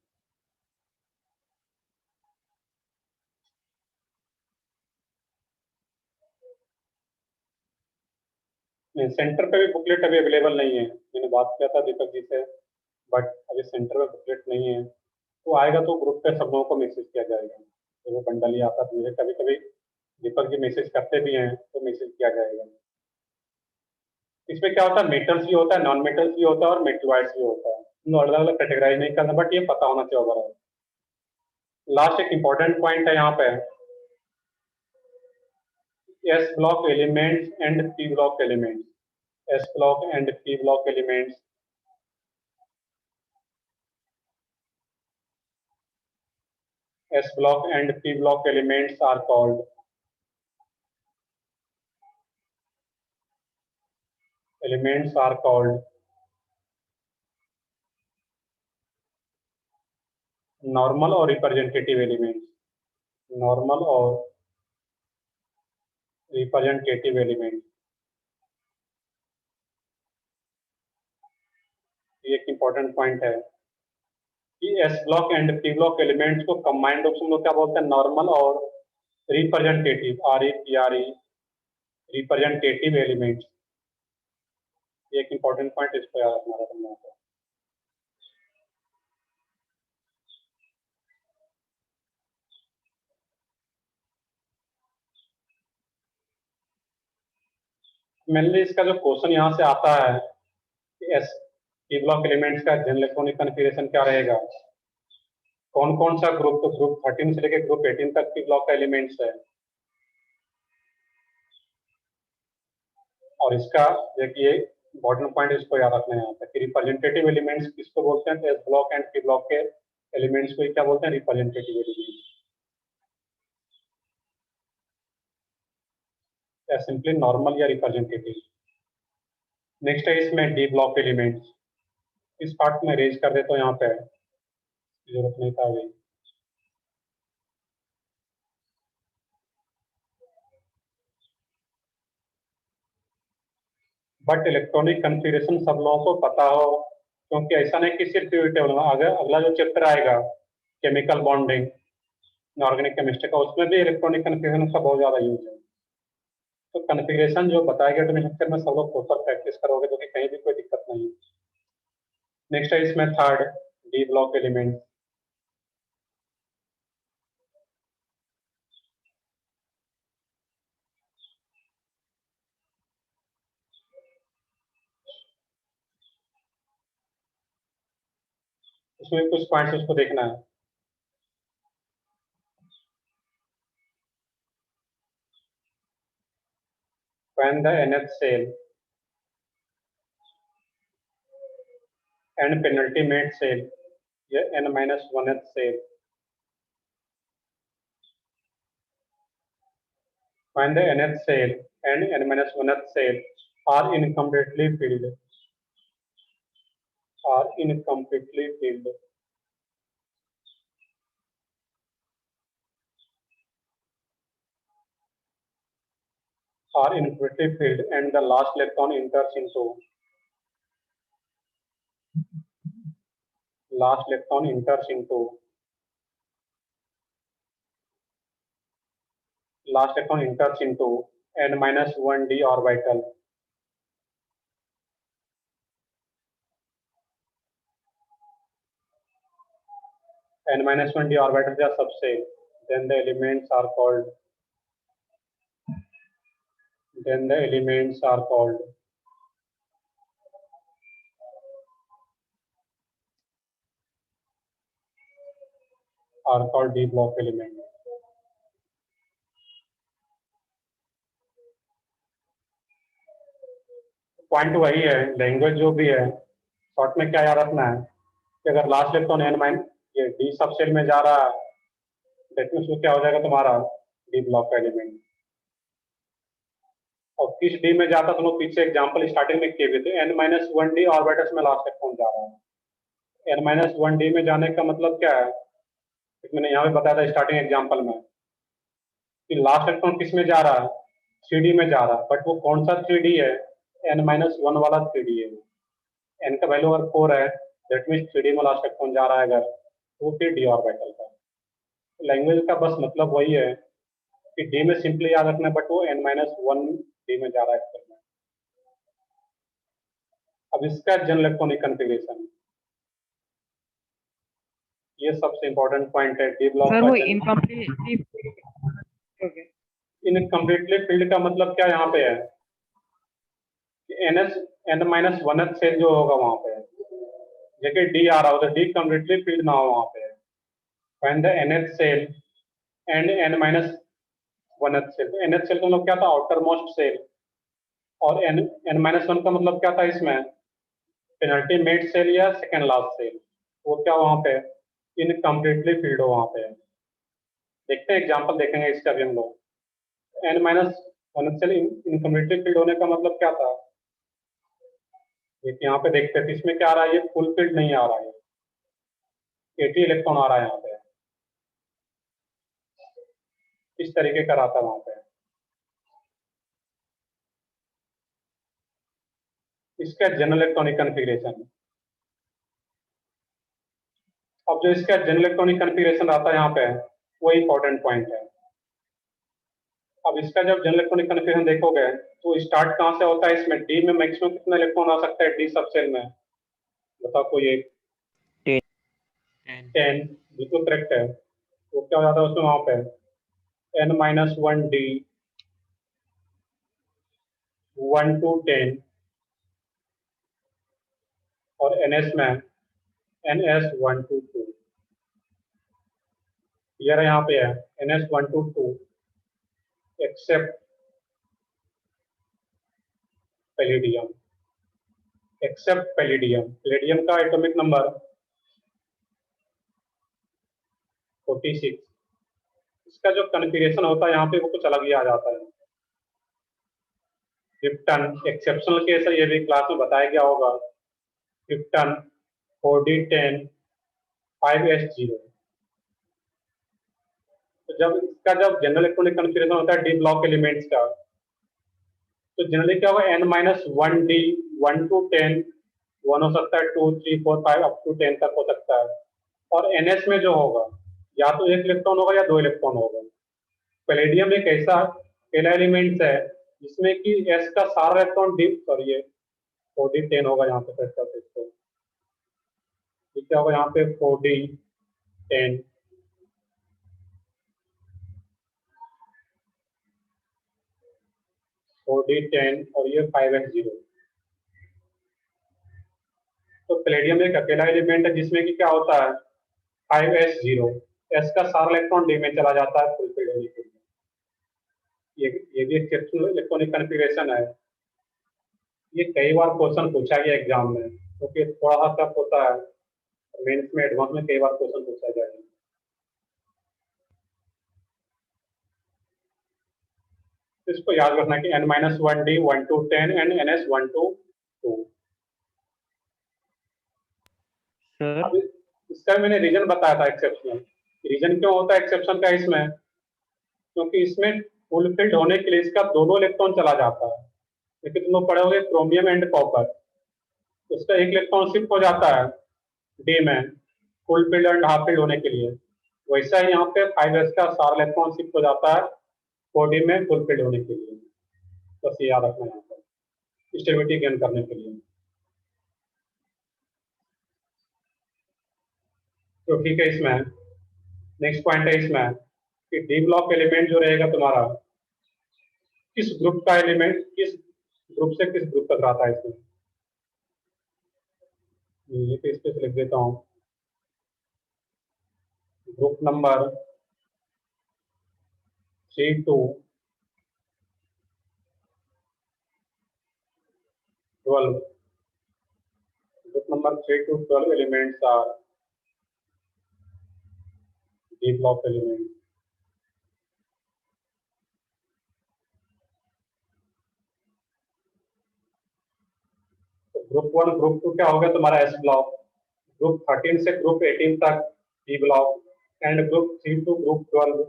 सेंटर पे भी बुकलेट अभी अवेलेबल नहीं है, मैंने बात किया था दीपक जी से, बट अभी सेंटर में बुकलेट नहीं है। तो आएगा तो ग्रुप पे सब लोगों को मैसेज किया जाएगा। तो वो बंडल ही आता है, मुझे कभी कभी दीपक जी मैसेज करते भी हैं तो मैसेज किया जाएगा। इसमें क्या होता है, मेटल्स भी होता है, नॉन मेटल्स भी होता है और मेटलॉइड्स भी होता है। अलग अलग कैटेगराइज नहीं करना, बट ये पता होना चाहिए ओवरऑल। लास्ट एक इंपॉर्टेंट पॉइंट है यहाँ पे, S block elements and P block elements. S block and P block elements. S block and P block elements are called normal or representative elements. Normal or representative elements. ये एक important point है कि S block and P block elements को combined रूप से हम लोग क्या बोलते हैं, normal और representative, REPRE, representative elements। ये एक important point, इसको याद रखना है तुम लोगों को। मेनली इसका जो क्वेश्चन यहाँ से आता है कि एस पी ब्लॉक एलिमेंट्स का जनरल इलेक्ट्रॉनिक कॉन्फ़िगरेशन क्या रहेगा, कौन कौन सा ग्रुप, तो ग्रुप 13 से लेकर ग्रुप 18 तक की ब्लॉक का एलिमेंट्स है। और इसका देखिए इम्पोर्टेंट पॉइंट, इसको याद रखना है यहाँ पे कि रिप्रेजेंटेटिव एलिमेंट्स किसको बोलते हैं, तो S block and P block के एलिमेंट्स को क्या बोलते हैं, रिप्रेजेंटेटिव एलिमेंट्स, या सिंपली नॉर्मल या रिप्रेजेंटेटिव। नेक्स्ट है इसमें डी ब्लॉक एलिमेंट्स। इस पार्ट में रेज कर देता हूँ यहाँ पे, जरूरत नहीं था अभी। बट इलेक्ट्रॉनिक कॉन्फ़िगरेशन सब लोगों को पता हो, क्योंकि ऐसा नहीं कि सिर्फ पीरियोडिक टेबल में, अगर अगला जो चैप्टर आएगा केमिकल बॉन्डिंग, ऑर्गेनिक केमिस्ट्री का, उसमें भी इलेक्ट्रॉनिक कॉन्फ़िगरेशन का बहुत ज्यादा यूज है। तो कॉन्फ़िगरेशन जो बताया गया एटॉमिक स्ट्रक्चर में सब लोग प्रॉपर प्रैक्टिस करोगे तो कि कहीं भी कोई दिक्कत नहीं है। नेक्स्ट है इसमें थर्ड, डी ब्लॉक एलिमेंट। इसमें कुछ पॉइंट्स उसको देखना है। When the NH cell and penultimate cell ये n-1th cell. When the nth cell and n-1th cell are incompletely filled, are incompletely filled, are incompletely filled, and the last electron enters into last electron enters into last electron enters into n-1d orbital. n-1d orbitals are subcell. Then the elements are called. Then the elements are called. Are called d block element. Point वही है, language जो भी है, short में क्या याद रखना है कि अगर लास्ट इलेक्ट्रॉन एन माइन ये डी सबसेल में जा रहा है, दैट मींस वो क्या हो जाएगा तुम्हारा डी ब्लॉक का एलिमेंट। और किस डी में जाता तुम लोग पीछे एग्जांपल स्टार्टिंग में किए हुए थे, n-1d ऑर्बिटल्स में लास्ट इलेक्ट्रॉन जा रहा है। n-1d में जाने का मतलब क्या है, मैंने यहाँ पे बताया था स्टार्टिंग एग्जाम्पल में कि लास्ट इलेक्ट्रॉन किस में जा रहा है, 3d में जा रहा है, बट वो कौन सा 3d है, n-1 वाला 3d है। n का वैल्यू अगर 4 है, दैट मींस 3d में लास्ट इलेक्ट्रॉन जा रहा है, अगर तो फिर d ऑर्बिटल का। लैंग्वेज का बस मतलब वही है कि d में सिंपली याद रखना है, बट वो n-1 d में जा रहा है। अब इसका जनरल इलेक्ट्रॉनिक कॉन्फ़िगरेशन, ये सबसे इंपॉर्टेंट पॉइंट है डी ब्लॉक सर का। वो इनकम्प्लीटली ओके इनकम्प्लीटली फील्ड का मतलब क्या यहाँ पे है कि n-1th सेल जो होगा वहां पे, जबकि डी आ रहा हो तो डी कम्प्लीटली फील्ड ना हो वहां पे। when the nth cell and n-1th cell, तो nth सेल का मतलब क्या था, आउटर मोस्ट सेल, और n-1 का मतलब क्या था इसमें, पेनल्टीमेट सेल या सेकेंड लास्ट सेल, वो क्या वहां पे इनकम्प्लीटली फील्ड हो वहां पे। देखते हैं एग्जांपल देखेंगे इसका भी हम लोग। n-1 सेल इनकम्प्लीटली फील्ड होने का मतलब क्या था, यहाँ पे देखते हैं इसमें क्या आ रहा है, ये फुल फील्ड नहीं आ रहा है, 80 इलेक्ट्रॉन आ रहा है यहाँ पे, इस तरीके का रहा था वहां पे। इसका जनरल इलेक्ट्रॉनिक कॉन्फ़िगरेशन, अब जो इसका जनरल इलेक्ट्रॉनिक कॉन्फ़िगरेशन आता है यहाँ पे, वो इंपॉर्टेंट पॉइंट है। अब इसका जब जनरल इलेक्ट्रॉनिक कॉन्फ़िगरेशन देखोगे तो स्टार्ट कहाँ से होता है, इसमें डी में मैक्सिमम कितना इलेक्ट्रॉन आ सकता है डी सबसेल में, बताओ कोई एक। 10 बिल्कुल करेक्ट है। तो क्या हो जाता है उसमें वहां पे n-1d 1 to 10 और ns में ns 1 to 2, ये यहाँ पे है ns 1 to 2 except palladium, except palladium. Palladium का एटॉमिक नंबर 46। इसका जो कॉन्फ़िगरेशन होता है यहाँ पे वो कुछ अलग ही आ जाता है। क्रिप्टन एक्सेप्शनल केस है, ये भी क्लास में बताया गया होगा। Krypton 4d10 5s0। तो जब इसका जब जनरल इलेक्ट्रॉनिक कॉन्फ़िगरेशन होता है डी ब्लॉक एलिमेंट्स का, तो जनरली क्या होगा, n-1d 1 to 10, 1 हो सकता है, 2 3 4 5 अप टू 10 तक हो सकता है। और ns में जो होगा या तो एक इलेक्ट्रॉन होगा या 2 इलेक्ट्रॉन होगा। पैलेडियम एक ऐसा पहला एलिमेंट्स है जिसमें कि s का सारा इलेक्ट्रॉन डी, सॉरी ये 4d10 होगा यहाँ पे, इसको क्या होगा यहाँ पे 4d10 4d10 और ये 5s0। तो पैलेडियम एक अकेला एलिमेंट है जिसमें कि क्या होता है 5s0, s का सारा इलेक्ट्रॉन डी में चला जाता है फुल फील्ड होने के लिए। ये भी एक्सेप्शनल इलेक्ट्रॉनिक कॉन्फ़िगरेशन है। ये कई बार क्वेश्चन पूछा गया एग्जाम में, क्योंकि थोड़ा सा टफ होता है, मेंस में एडवांस में कई बार क्वेश्चन पूछा जाएगा। इसको याद रखना कि n-1d 1 to 10 and ns 1 to 2। Sir अब इसका मैंने रीजन बताया था एक्सेप्शनल। रीजन क्यों होता है एक्सेप्शन का इसमें? क्योंकि इसमें फुलफिल्ड होने के लिए इसका दोनों इलेक्ट्रॉन चला जाता है। लेकिन तुम लोग पढ़े होगे क्रोमियम एंड कॉपर, उसका एक इलेक्ट्रॉन शिफ्ट हो जाता है डी में फुलफिल्ड एंड हाफ फिल्ड होने के लिए। वैसा ही यहाँ पे 5s का सारा इलेक्ट्रॉन शिफ्ट हो जाता है 4d में फुलफिल्ड होने के लिए। बस ये याद रखना है यहाँ पर स्टेबिलिटी गेन करने के लिए। तो ठीक है, इसमें नेक्स्ट पॉइंट है इसमें कि डी ब्लॉक एलिमेंट जो रहेगा तुम्हारा किस ग्रुप का एलिमेंट, किस ग्रुप से किस ग्रुप तक आता है इसमें। ये तो इस पे लिख देता हूँ, group number 3 to 12, group number 3 to 12 elements are D block elements. तो ग्रुप 1 ग्रुप 2 क्या हो गया तुम्हारा S ब्लॉक, ग्रुप 13 से ग्रुप 18 तक D block and group 3 to group 12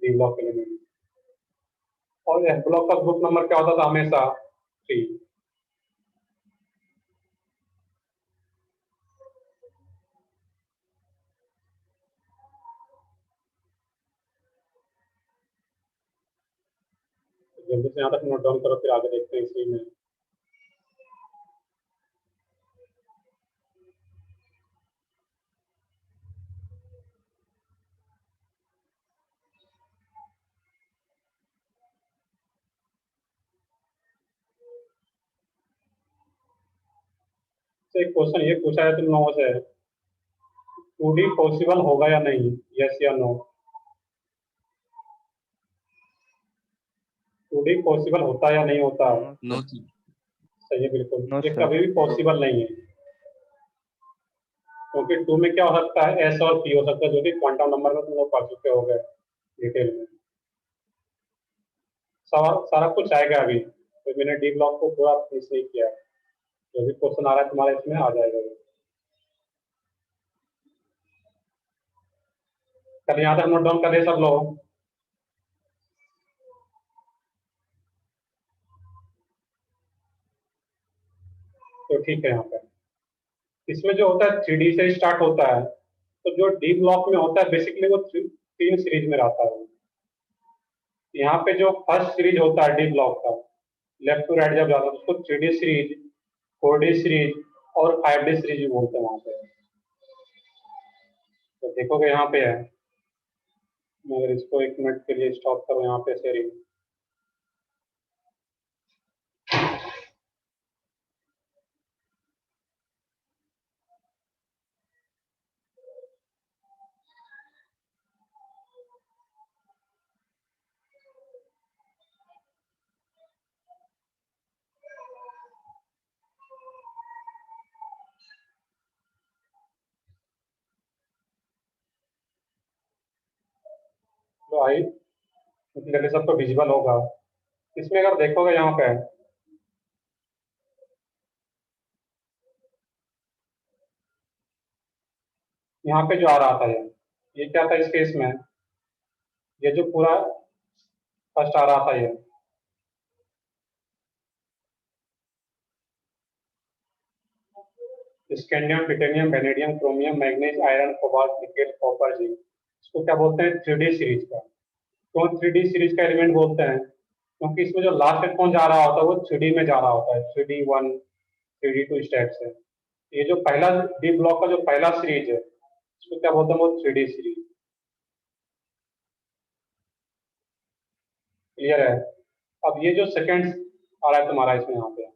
D block element. और S ब्लॉक का ग्रुप नंबर क्या होता था हमेशा 3। जल्दी से यहाँ तक नोट डाउन करो, फिर आगे देखते हैं इसी में। तो एक क्वेश्चन ये पूछा है तुम लोगों से, 2D पॉसिबल होगा या नहीं, यस या नो। 2D पॉसिबल होता या नहीं होता? नो सही है, बिल्कुल। नो ये सर। कभी भी पॉसिबल नहीं है, क्योंकि 2 में क्या हो सकता है, एस और पी हो सकता है, जो कि क्वांटम नंबर में तुम लोग पढ़ चुके हो गए डिटेल में। सारा कुछ आएगा अभी, तो मैंने डी ब्लॉक को पूरा फिनिश नहीं किया है। जो भी क्वेश्चन आ रहा है तुम्हारे इसमें आ जाएगा ये। कल यहाँ तक नोट डाउन कर रहे सब लोग? तो ठीक है, यहाँ पे इसमें जो होता है 3D से स्टार्ट होता है, तो जो डी ब्लॉक में होता है बेसिकली वो 3 सीरीज में रहता है। यहाँ पे जो फर्स्ट सीरीज होता है डी ब्लॉक का, लेफ्ट टू राइट जब जाता है उसको 3D सीरीज, 4D सीरीज और 5D सीरीज भी बोलते हैं वहाँ पे। तो देखोगे यहाँ पे है, मैं अगर इसको 1 मिनट के लिए स्टॉप करूँ यहाँ पे शेयरिंग, तो आई क्लियरली सबको विजिबल होगा। इसमें अगर देखोगे यहाँ पे यहाँ पे जो आ रहा था ये क्या था इस केस में, ये जो पूरा फर्स्ट आ रहा था ये scandium, titanium, vanadium, chromium, manganese, iron, cobalt, nickel, copper, zinc, इसको क्या बोलते हैं 3D सीरीज का। क्यों 3D सीरीज का एलिमेंट बोलते हैं? क्योंकि इसमें जो लास्ट इलेक्ट्रॉन जा रहा होता है वो 3D में जा रहा होता है, 3D1 3D2 इस टाइप से। ये जो पहला डी ब्लॉक का जो पहला सीरीज है इसको क्या बोलते हैं, वो 3D सीरीज। क्लियर है? अब ये जो सेकेंड आ रहा है तुम्हारा इसमें यहाँ पे,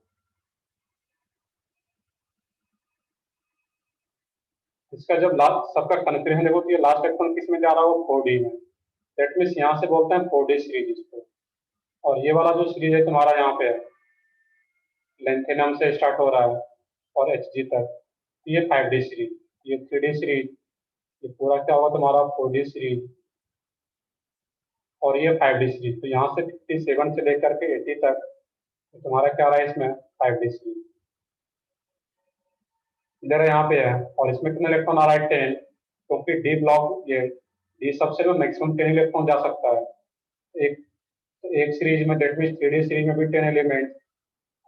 इसका जब लास्ट सबका कन्फ्यूजन देखो तो ये लास्ट इलेक्ट्रॉन किस में जा रहा है, वो 4D में। दैट मीन्स यहाँ से बोलते हैं 4D सीरीज इसको। और ये वाला जो सीरीज है तुम्हारा यहाँ पे लेंथेनम से स्टार्ट हो रहा है और Hg तक, ये 5D सीरीज। ये 3D सीरीज, ये पूरा क्या होगा तुम्हारा 4D सीरीज, और ये 5D सीरीज। तो यहाँ से 57 से लेकर के 80 तक तो तुम्हारा क्या रहा है इसमें 5D सीरीज। इधर यहाँ पे है, और इसमें कितने इलेक्ट्रॉन आ रहा है 10, क्योंकि डी ब्लॉक ये डी सबसेल में मैक्सिमम 10 इलेक्ट्रॉन जा सकता है एक एक सीरीज में। दैट मीन्स 3D सीरीज में भी 10 एलिमेंट्स,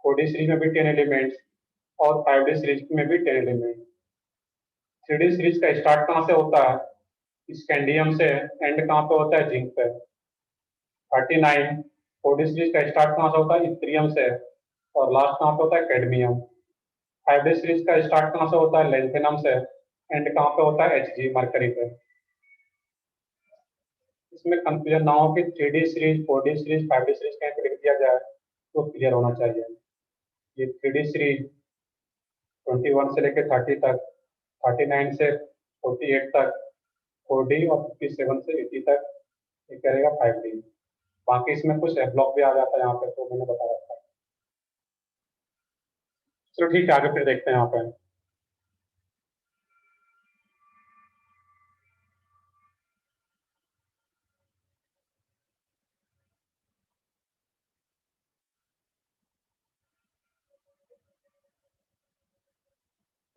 4D सीरीज में भी 10 एलिमेंट्स, और 5D सीरीज में भी 10 एलिमेंट्स। 3D सीरीज का स्टार्ट कहाँ से होता है, स्कैंडियम से, एंड कहाँ पे होता है जिंक पे 39। 4D सीरीज का स्टार्ट कहाँ से होता है इथेरियम से, और लास्ट कहाँ पे होता है कैडमियम। 5D सीरीज का स्टार्ट कहाँ से होता है लेंथेनम से, एंड कहाँ पे होता है Hg मरकरी पे। इसमें कंफ्यूजन ना हो कि 3D series 4D series 5D series कहीं पे लिख दिया जाए, तो क्लियर होना चाहिए। ये 3D सीरीज 21 से लेकर 30 तक, 39 से 48 तक 4D, और 57 से 80 तक ये करेगा 5D। बाकी इसमें कुछ ब्लॉक भी आ जाता है यहाँ पे, तो मैंने बता रखा है। चलो ठीक है, आगे फिर देखते हैं यहाँ पे।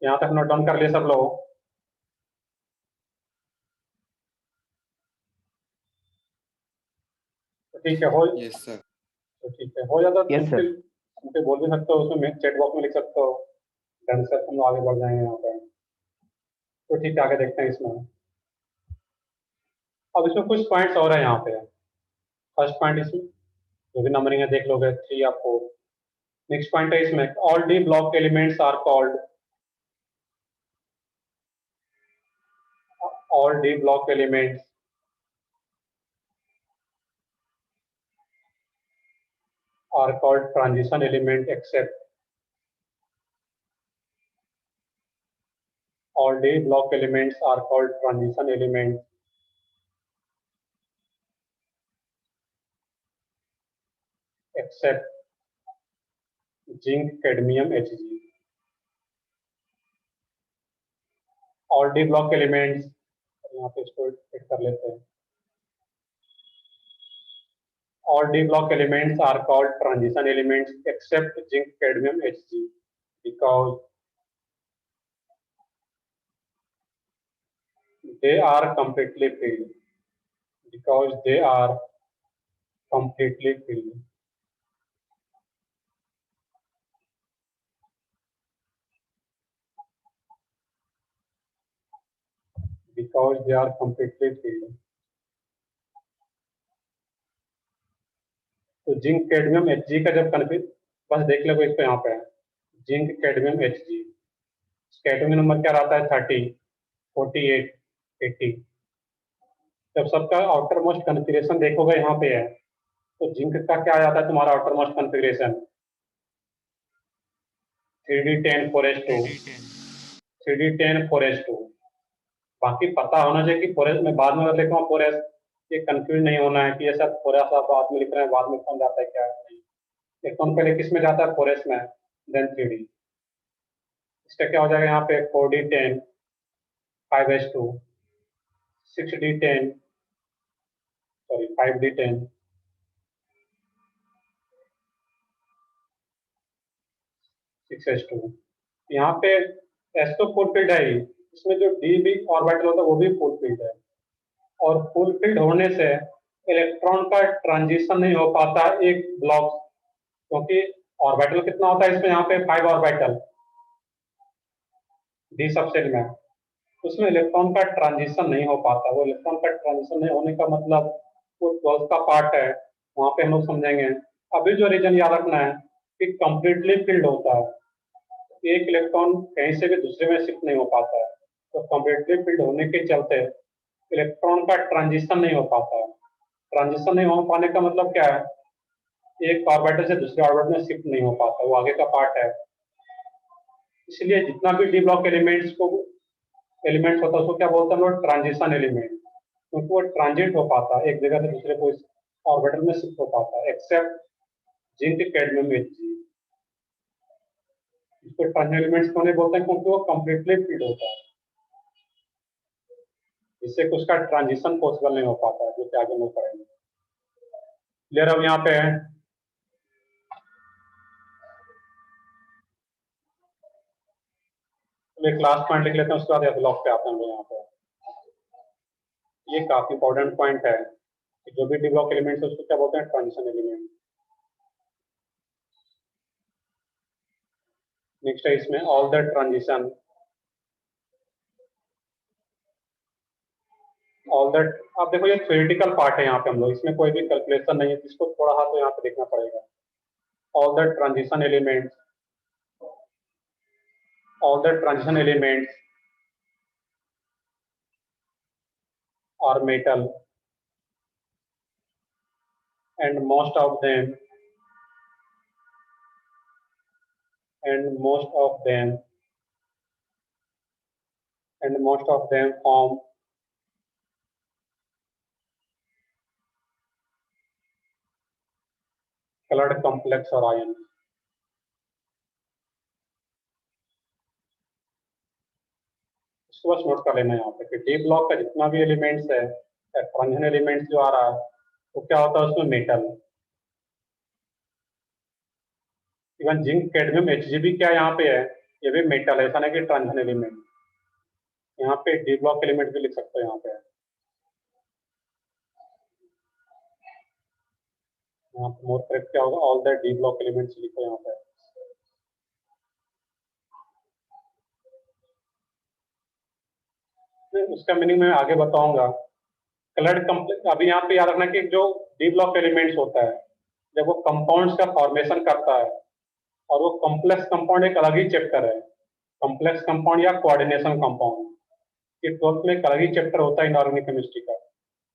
यहाँ तक नोट डाउन कर लिए सब लोग? तो ठीक है, हो यस सर। तो ठीक है, हो जाता Yes, तुम sir. फिर तुमसे बोल भी सकते हो, उसमें चैट बॉक्स में लिख सकते हो, ढंग से तुम आगे बढ़ जाएंगे यहाँ पे। तो ठीक है, आगे देखते हैं इसमें। अब इसमें कुछ पॉइंट्स और है यहाँ पे। फर्स्ट पॉइंट इसमें जो भी नंबरिंग है देख लोगे 3 या 4। नेक्स्ट पॉइंट है इसमें all D block elements are called, all D block elements are called transition element except all D block elements are called transition elements except zinc, cadmium, Hg. all D block elements, यहाँ पे इसको टिक कर लेते हैं। all D block elements are called transition elements except zinc, cadmium, Hg because they are completely filled. Because they are completely filled. Because they are completely filled. तो zinc cadmium Hg का जब confuse, बस देख लो इसको, यहाँ पे है zinc cadmium Hg। Cadmium number क्या रहता है 30, 48, 80। जब सबका आउटर मोस्ट कॉन्फ़िगरेशन देखोगे यहाँ पे है, तो जिंक का क्या आ जाता है तुम्हारा outer most configuration 3d10 4s2, 3d10 4s2। बाकी पता होना चाहिए कि 4s में बाद में लिखा हूँ 4s, ये कंफ्यूज नहीं होना है कि ये सब थोड़ा सा बाद में लिख रहे हैं, बाद में कौन जाता है क्या नहीं। इलेक्ट्रॉन पहले किस में जाता है 4s में, देन 3d। इसका क्या हो जाएगा यहाँ पे 4d10 5s2, 6d10 sorry 5d10 6s2। यहाँ पे s तो फुल फील्ड है ही, इसमें जो d भी ऑर्बिटल होता है वो भी फुल फील्ड है, और फुल फील्ड होने से इलेक्ट्रॉन का ट्रांजिशन नहीं हो पाता एक ब्लॉक, क्योंकि ऑर्बिटल कितना होता है इसमें यहाँ पे 5 ऑर्बिटल डी सबसेल में, उसमें इलेक्ट्रॉन का ट्रांजिशन नहीं हो पाता। वो इलेक्ट्रॉन का ट्रांजिशन नहीं होने का मतलब वो 12th का पार्ट है, वहां पे हम लोग समझेंगे। अभी जो रीजन याद रखना है कि कंप्लीटली फील्ड होता है, एक इलेक्ट्रॉन कहीं से भी दूसरे में शिफ्ट नहीं हो पाता है, तो कंप्लीटली फील्ड होने के चलते इलेक्ट्रॉन का ट्रांजिशन नहीं हो पाता है। ट्रांजिशन नहीं हो पाने का मतलब क्या है, एक ऑर्बिटल से दूसरे ऑर्बिटल में शिफ्ट नहीं हो पाता, वो आगे का पार्ट है। इसलिए जितना भी डी ब्लॉक एलिमेंट्स होता है उसको क्या बोलते हैं हम लोग ट्रांजिशन एलिमेंट, क्योंकि वो ट्रांजिट हो पाता है एक जगह से दूसरे को ऑर्बिटल में शिफ्ट हो पाता है, एक्सेप्ट जिंक कैडमियम Hg। इसको ट्रांजिशन एलिमेंट्स क्यों नहीं बोलते हैं, क्योंकि वो कंप्लीटली फील्ड होता है। जिससे कि उसका ट्रांजिशन पॉसिबल नहीं हो पाता है, जो कि आगे हम लोग पढ़ेंगे। क्लियर अब यहाँ पे है? तो एक लास्ट पॉइंट लिख लेते हैं, उसके बाद ब्लॉक पे आते हैं हम लोग। यहाँ पे ये काफी इंपॉर्टेंट पॉइंट है कि जो भी डी ब्लॉक एलिमेंट्स है उसको क्या बोलते हैं? Transition element. नेक्स्ट है इसमें all the transition, all that. अब देखो ये थ्योरेटिकल पार्ट है यहाँ पे हम लोग, इसमें कोई भी कैलकुलेशन नहीं है, जिसको थोड़ा हाँ तो यहाँ पे देखना पड़ेगा। All the transition elements, all the transition elements are metal and most of them and most of them and most of them form colored complex or ions। इसको बस नोट कर लेना यहाँ पे कि डी ब्लॉक का जितना भी एलिमेंट्स है, ट्रांजिशन एलिमेंट्स जो आ रहा है, वो क्या होता है उसमें? मेटल। इवन जिंक कैडमियम एचजीबी क्या यहाँ पे है? ये भी मेटल है, ऐसा नहीं कि ट्रांजिशन एलिमेंट। यहाँ पे डी ब्लॉक एलिमेंट भी लिख सकते हो यहाँ पे। यहाँ पे मोर करेक्ट क्या होगा? All the D block elements लिखो यहाँ पे। उसका मीनिंग मैं आगे बताऊंगा। कलर्ड कॉम्प्लेक्स, अभी यहाँ पे याद रखना कि जो डी ब्लॉक एलिमेंट्स होता है, जब वो कंपाउंड्स का फॉर्मेशन करता है, और वो कॉम्प्लेक्स कंपाउंड एक अलग ही चैप्टर है। कॉम्प्लेक्स कंपाउंड या कोऑर्डिनेशन कंपाउंड, ये ट्वेल्थ में एक अलग ही चैप्टर होता है इनऑर्गेनिक केमिस्ट्री का,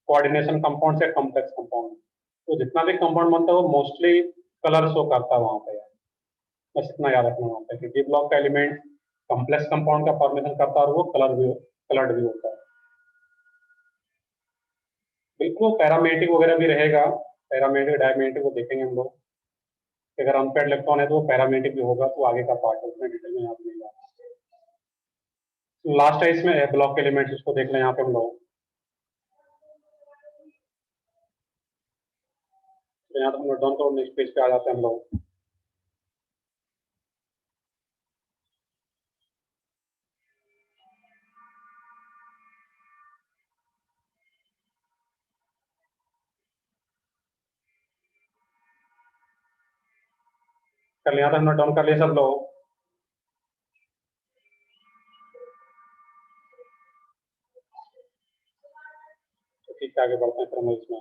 कोऑर्डिनेशन कंपाउंड से कॉम्प्लेक्स कंपाउंड। तो जितना भी कंपाउंड बनता है वो मोस्टली कलर शो करता है वहाँ पे। बस इतना याद रखना वहाँ पे कि डी ब्लॉक का एलिमेंट कॉम्प्लेक्स कंपाउंड का फॉर्मेशन करता है और वो कलर्ड भी होता है। बिल्कुल पैरामेट्रिक वगैरह भी रहेगा, पैरामेट्रिक डायमेट्रिक वो देखेंगे हम लोग। अगर अनपेड इलेक्ट्रॉन है तो वो पैरामेट्रिक भी होगा, तो आगे का पार्ट है, उसमें डिटेल में याद नहीं होगा। लास्ट है इसमें ब्लॉक एलिमेंट्स, उसको देख लें यहाँ पे हम लोग। तो यहाँ पे हम लोग डाउन करो, नेक्स्ट पेज पे आ जाते हैं हम लोग। कर लिया था हमने, डाउन कर लिया सब लोग। तो ठीक है, आगे बढ़ते हैं फिर हम इसमें।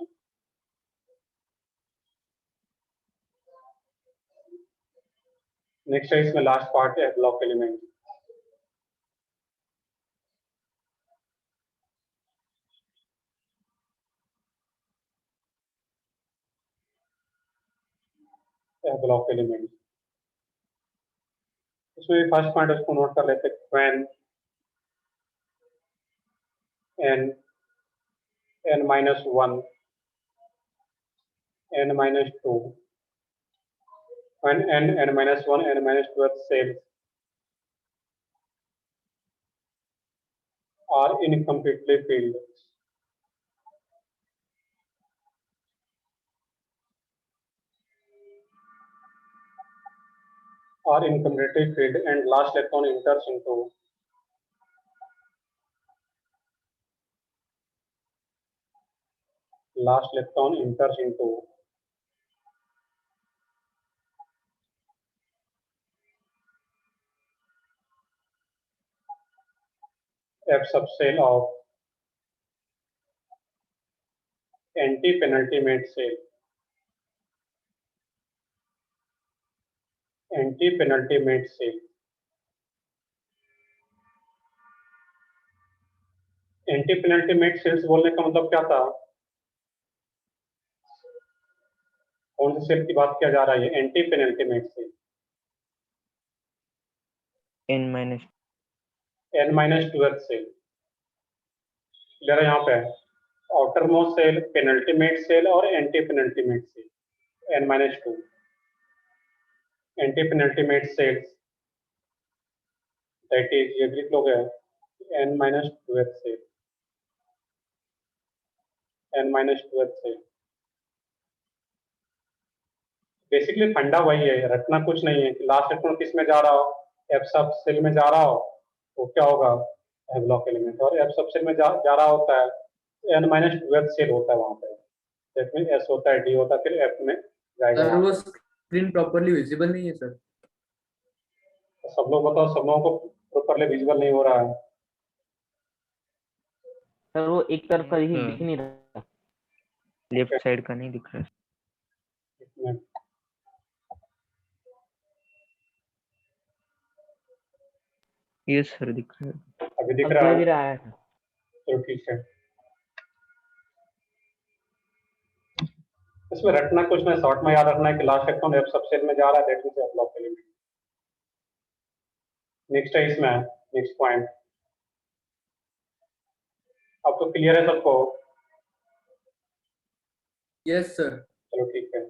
नेक्स्ट है इसमें लास्ट पार्ट है ब्लॉक एलिमेंट। ब्लॉक एलिमेंट, इसमें फर्स्ट पॉइंट उसको नोट कर लेते हैं। When n n-1 n-2, when n-1 n-2 cells are incompletely filled, and last electron enters into F subcell of anti-penultimate cell, anti-penultimate cell। Antipenultimate shells बोलने का मतलब क्या था? कौन से सेल की बात किया जा रहा है? Antepenultimate shell, n-, n-2 shell. Clear है यहाँ पे? Outermost shell, penultimate shell और antepenultimate shell, n-2 antepenultimate shells, that is ये भी लोग है n-2 सेल। n-2 से। बेसिकली फंडा वही है, रटना कुछ नहीं है कि लास्ट इलेक्ट्रॉन किस में जा रहा हो, एफ सब सेल में जा रहा हो तो क्या होगा, एफ ब्लॉक एलिमेंट, और एफ सब सेल में जा रहा होता है n-2 सेल होता है वहां पे, एफ में एस होता है, डी होता है, फिर एफ में जाएगा सर वहां वो पे। स्क्रीन प्रॉपर्ली विजिबल नहीं है सर। तो सब लोग बताओ, सब लोगों को प्रॉपरली विजुअल नहीं हो रहा है? सर वो एक तरफ का ही दिख नहीं रहा। लेफ्ट साइड का नहीं दिख रहा है। इसमें यस सर, दिख रहा है। अभी दिख अब रहा धीरे है? धीरे आया था। तो ठीक है, इसमें रटना कुछ नहीं, शॉर्ट में याद रखना है कि लास्ट इलेक्ट्रॉन एफ सब सेल में जा रहा है, that means F block element. Next है इसमें, नेक्स्ट पॉइंट। अब तो क्लियर है सबको? Yes sir. चलो ठीक है,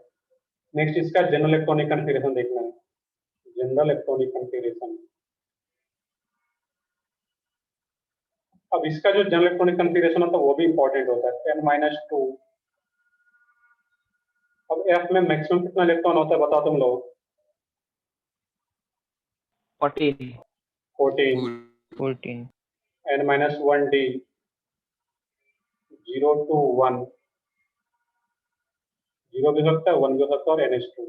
नेक्स्ट इसका जनरल इलेक्ट्रॉनिक कॉन्फ़िगरेशन देखना है। जनरल इलेक्ट्रॉनिक कॉन्फ़िगरेशन, अब इसका जो जनरल इलेक्ट्रॉनिक कॉन्फ़िगरेशन होता है वो भी इंपॉर्टेंट होता है, n-2। अब एफ में मैक्सिमम कितना इलेक्ट्रॉन होता है बताओ तुम लोग? 14। 14। 14। n-1 d 0 to 1, 0 भी हो सकता है, 1 भी हो सकता है, और NH2।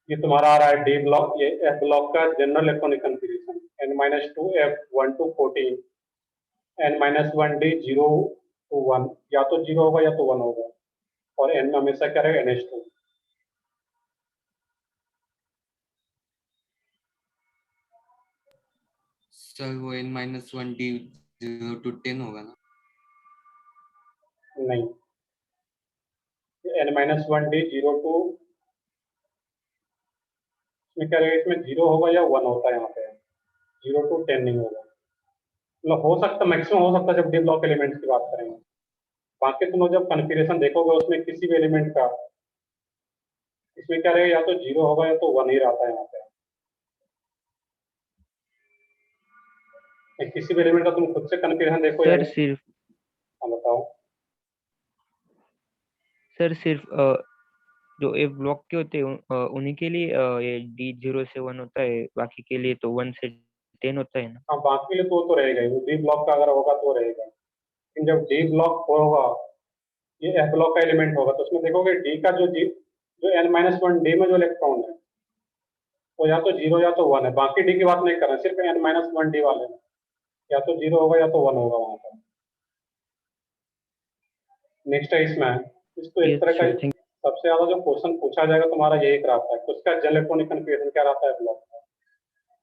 ये तुम्हारा आ रहा है डी ब्लॉक, ये एफ ब्लॉक का general electronic configuration, n-2 f 1 to 14, n-1 d 0 to 1, या तो 0 होगा या तो 1 होगा, और n में हमेशा क्या रहेगा, NH2। सर वो n-1 d 0 to 10 होगा ना? नहीं, n-1 d 0 to, इसमें क्या रहेगा, इसमें 0 होगा या 1 होता है, यहाँ पे 0 to 10 नहीं होगा। मतलब हो सकता, मैक्सिमम हो सकता है जब डी ब्लॉक एलिमेंट्स की बात करेंगे। बाकी तुम लोग जब कॉन्फ़िगरेशन देखोगे उसमें किसी भी एलिमेंट का, इसमें क्या रहेगा, या तो 0 होगा या तो 1 ही रहता है यहाँ पे। किसी भी एलिमेंट का तुम खुद से कॉन्फ़िगरेशन देखो या, सर सिर्फ हाँ बताओ। जो एफ ब्लॉक के होते हैं उन्हीं के लिए ये डी 0 से 1 होता है, बाकी के लिए तो 1 से 10 होता है ना। हाँ बाकी के लिए तो रहेगा ही, वो डी ब्लॉक का अगर होगा तो रहेगा, लेकिन जब डी ब्लॉक होगा, ये एफ ब्लॉक का एलिमेंट होगा, तो उसमें देखोगे डी का जो n-1 डी में जो इलेक्ट्रॉन है वो या तो 0 या तो 1 है, बाकी डी की बात नहीं कर रहे हैं, सिर्फ n-1 डी वाले में या तो 0 होगा या तो 1 होगा वहां पर। नेक्स्ट है इसमें, इसको एक यस तरह का सर, थैंक सबसे ज्यादा जो क्वेश्चन पूछा जाएगा तुम्हारा यही रहता है, उसका जनरल इलेक्ट्रॉनिक कॉन्फ़िगरेशन क्या रहता है ब्लॉक का,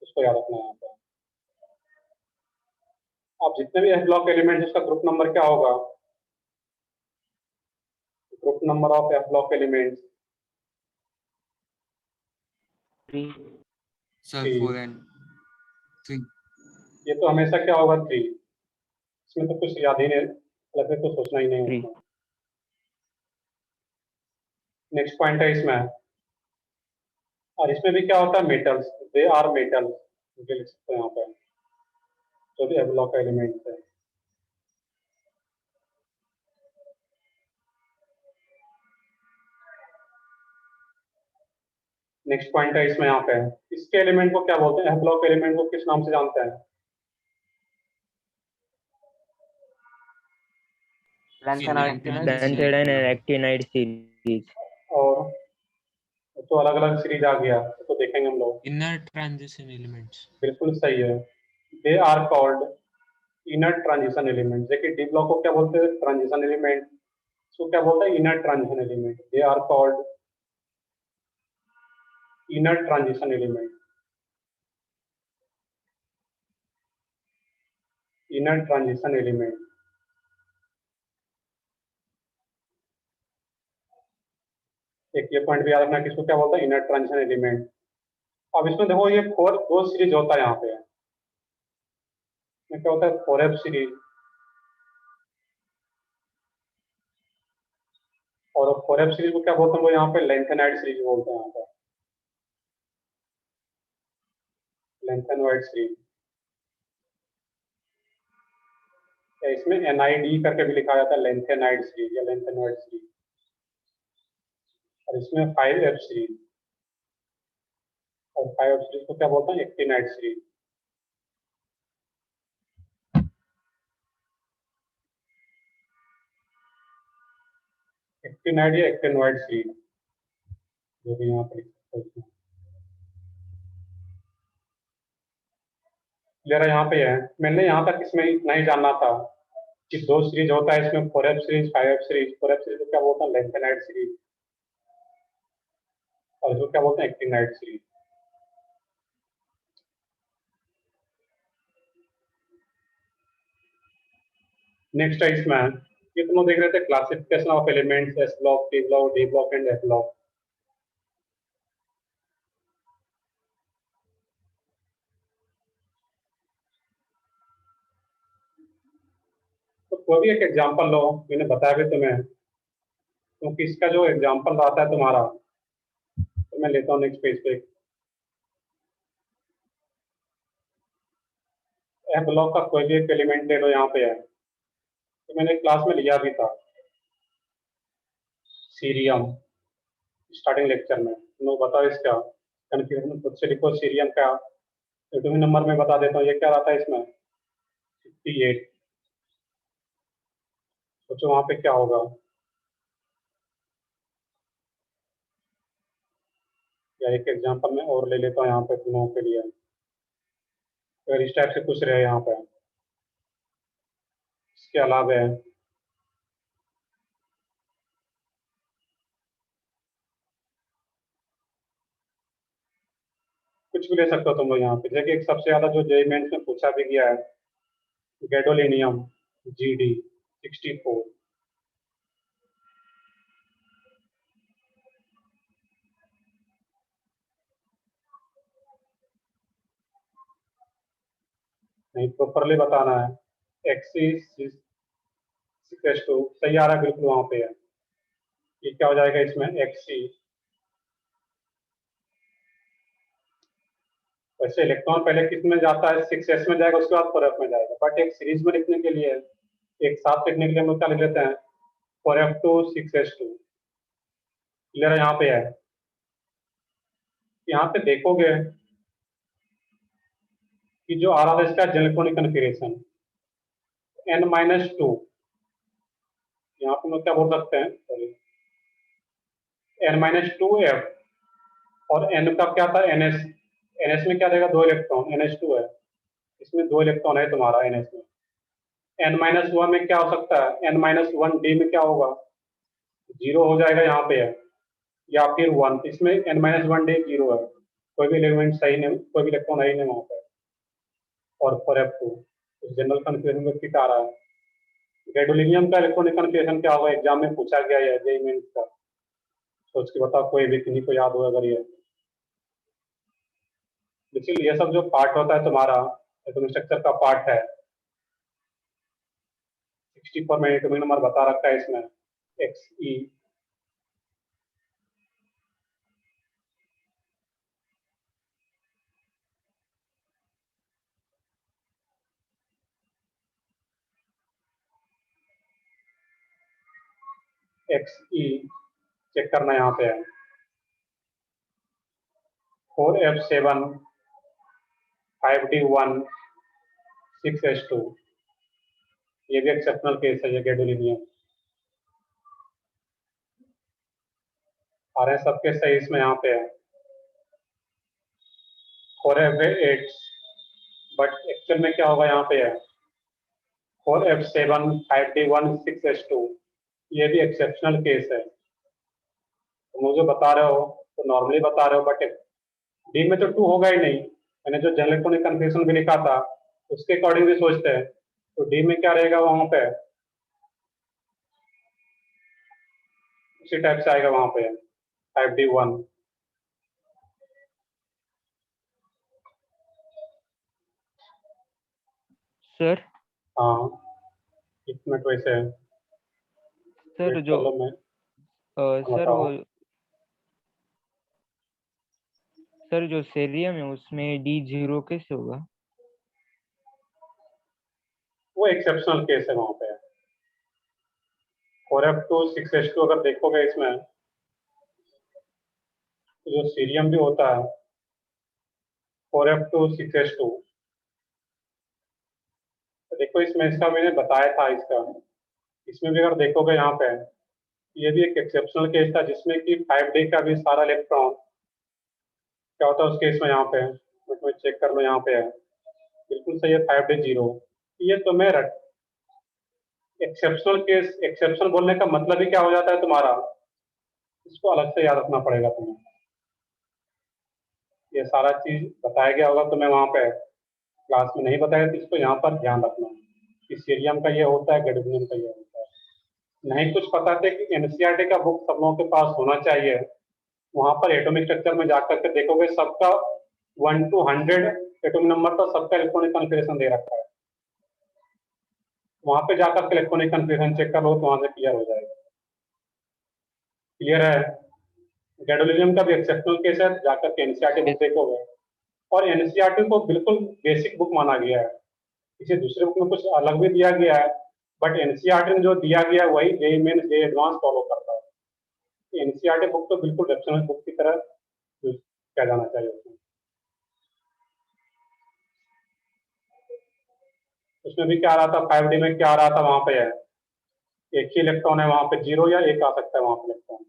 उसको याद रखना है यहाँ पे। अब जितने भी एफ ब्लॉक एलिमेंट, उसका ग्रुप नंबर क्या होगा, group number of F block elements 3। Sir 3। 4 and 3। ये तो हमेशा क्या होगा, 3। इसमें तो कुछ याद ही नहीं, अलग से कुछ सोचना ही नहीं 3। होता। नेक्स्ट पॉइंट है इसमें, और इसमें भी क्या होता है, मेटल्स, दे आर मेटल लिख सकते हैं यहाँ पे, जो भी एफ ब्लॉक एलिमेंट है। नेक्स्ट पॉइंट है इसमें यहाँ पे, इसके एलिमेंट को क्या बोलते हैं, एफ ब्लॉक एलिमेंट को किस नाम से जानते हैं? Lanthanide and actinide series. और तो अलग अलग सीरीज आ गया, तो देखेंगे हम लोग। inner transition elements. बिल्कुल सही है, they are called inner transition element. देखिए डी ब्लॉक को क्या बोलते हैं, ट्रांजिशन एलिमेंट, इसको क्या बोलते हैं, inner transition element. They are called inner transition element, inner transition element. एक ये पॉइंट भी याद रखना, किसको क्या बोलता है, इनर ट्रांजिशन एलिमेंट। अब इसमें देखो ये दो सीरीज होता है यहाँ पे, इसमें क्या होता है, 4f सीरीज, और 4f सीरीज को क्या बोलते हैं, वो यहाँ पे लेंथेनाइड सीरीज बोलते हैं, यहाँ पे लेंथेनाइड सीरीज। या इसमें NID करके भी लिखा जाता है, लेंथेनाइड सीरीज या लेंथेनॉइड सीरीज, और इसमें 5F सीरीज, और 5F सीरीज को क्या बोलते हैं, एक्टिनाइड सीरीज। एक्टिनाइड या एक्टिनॉइड सीरीज, जो भी यहाँ पर क्लियर है। यहाँ पे है, मैंने यहाँ तक इसमें नहीं जानना था कि दो सीरीज होता है इसमें, 4F series 5F series. 4F series को क्या बोलते हैं, लेंथेनाइड सीरीज, और इसको क्या बोलते हैं, एक्टिनाइड सीरीज। नेक्स्ट है इसमें, ये तुम लोग देख रहे थे classification of elements, S block, P block, D block and F block. तो कोई भी एक एग्जांपल लो, मैंने बताया भी तुम्हें, क्योंकि इसका जो एग्जांपल रहता है तुम्हारा, तो मैं लेता हूँ नेक्स्ट पेज पे। एफ ब्लॉक का कोई भी एक एलिमेंट ले लो, यहाँ पे है, तो मैंने क्लास में लिया भी था सीरियम, स्टार्टिंग लेक्चर में। तुम लोग बताओ इसका कन्फ्यूजन खुद से लिखो, सीरियम का। तो तुम्हें नंबर में बता देता हूँ, ये क्या रहता है इसमें, 68। सोचो वहां पे क्या होगा, या एक एग्जांपल में और ले लेता हूँ यहाँ पे तुम लोगों के लिए। अगर इस टाइप से कुछ रहे यहाँ पे, इसके अलावा है कुछ भी ले सकते हो तुम लोग यहाँ पे। देखिए एक सबसे ज्यादा जो जेईई मेंस में पूछा भी गया है, गैडोलिनियम GD64। नहीं, प्रॉपरली बताना है। XC6H2 सही आ रहा है, बिल्कुल वहां पे है। ये क्या हो जाएगा इसमें, XC। वैसे इलेक्ट्रॉन पहले किस में जाता है, 6s में जाएगा, उसके बाद 4f में जाएगा, बट एक सीरीज में लिखने के लिए, एक साथ लिखने के लिए हम लोग क्या लिख लेते हैं, 4f2 6s2। क्लियर है, यहाँ पे है। यहाँ पे देखोगे कि जो आ रहा था इसका जनरल इलेक्ट्रॉनिक कन्फिग्रेशन N-2, यहाँ पे हम लोग क्या बोल सकते हैं, सॉरी, N-2f, और N का क्या था, NS। NS में क्या देगा, 2 इलेक्ट्रॉन, NH2 है, इसमें 2 इलेक्ट्रॉन है तुम्हारा NS में। N-1 में क्या हो सकता है, N-1D में क्या होगा, 0 हो जाएगा, यहाँ पे है, या फिर 1। इसमें N-1D 0 है, कोई भी एलिमेंट सही नहीं, कोई भी इलेक्ट्रॉन है ही नहीं वहाँ पे। और 4f2 जनरल कन्फ्यूजन में फिट आ रहा है। गैडोलिनियम का इलेक्ट्रॉनिक कन्फिग्रेशन क्या होगा, एग्जाम में पूछा गया है, जेईई मेंस का। सोच के बताओ, कोई भी किन्हीं को याद हो अगर ये। लेकिन ये सब जो पार्ट होता है तुम्हारा एटॉमिक स्ट्रक्चर का पार्ट है, 64 में एटॉमिक नंबर बता रखा है इसमें, XE। XE चेक करना यहाँ पे है, 4f7 5d1 6s2। ये भी एक्सेप्शनल केस है, ये गैडोलिनियम। आ रहे हैं सबके सही इसमें, यहाँ पे है 4f8, बट एक्चुअल में क्या होगा, यहाँ पे है 4f7 5d1 6s2। ये भी एक्सेप्शनल केस है। तो मुझे बता रहे हो तो नॉर्मली बता रहे हो, बट डी में तो 2 होगा ही नहीं। मैंने जो जनरल इलेक्ट्रॉनिक कन्फिग्रेशन भी लिखा था उसके अकॉर्डिंग भी सोचते हैं, तो डी में क्या रहेगा, वहां पे उसी टाइप से आएगा, वहां पे 5d1। सर हाँ, एक मिनट, वैसे है, सर वेट जो कर लो, मैं सर बताओ। वो सर जो सेरियम है उसमें D0 कैसे होगा? वो एक्सेप्शनल केस है वहां पे। 4f2 6s2 अगर देखोगे इसमें तो जो सीरियम भी होता है 4f2 6s2, तो देखो इसमें इसका मैंने बताया था इसका, इसमें भी अगर देखोगे यहाँ पे ये भी एक एक्सेप्शनल केस था जिसमें कि 5d का भी सारा इलेक्ट्रॉन क्या होता है उस केस में, यहाँ पे मैं चेक कर लो, यहाँ पे है बिल्कुल सही है 5d 0। ये तो मैं एक्सेप्शनल केस, एक्सेप्शन बोलने का मतलब ही क्या हो जाता है तुम्हारा, इसको अलग से याद रखना पड़ेगा तुम्हें। ये सारा चीज बताया गया होगा तुम्हें वहां पे, क्लास में नहीं बताया, तो इसको यहाँ पर ध्यान रखना कि सीरियम का ये होता है, गैडोलिनियम का ये होता है। नहीं कुछ पता थे कि एनसीईआरटी का बुक सब लोगों के पास होना चाहिए, वहां पर एटॉमिक स्ट्रक्चर में जाकर के देखोगे सबका 1 to 100 एटॉमिक नंबर पर सबका इलेक्ट्रॉनिक कन्फिगरेशन दे रखा है, वहां पे जाकर के इलेक्ट्रॉनिक कन्फिगरेशन चेक कर लो तो वहां से क्लियर हो जाएगा। क्लियर है? गैडोलिनियम का भी एक्सेप्शनल केस है, जाकर के एनसीईआरटी बुक देखोगे, और एनसीईआरटी को बिल्कुल बेसिक बुक माना गया है, किसी दूसरे बुक में कुछ अलग भी दिया गया है, बट एनसीईआरटी में जो दिया गया है वही JEE mains JEE advance follow करता है। एनसीईआरटी बुक तो बिल्कुल रेफरेंस बुक की तरह यूज किया जाना चाहिए उसमें। उसमें भी क्या आ रहा था, 5D में क्या आ रहा था, वहां पे है एक ही इलेक्ट्रॉन है, वहां पे 0 या 1 आ सकता है वहां पे इलेक्ट्रॉन।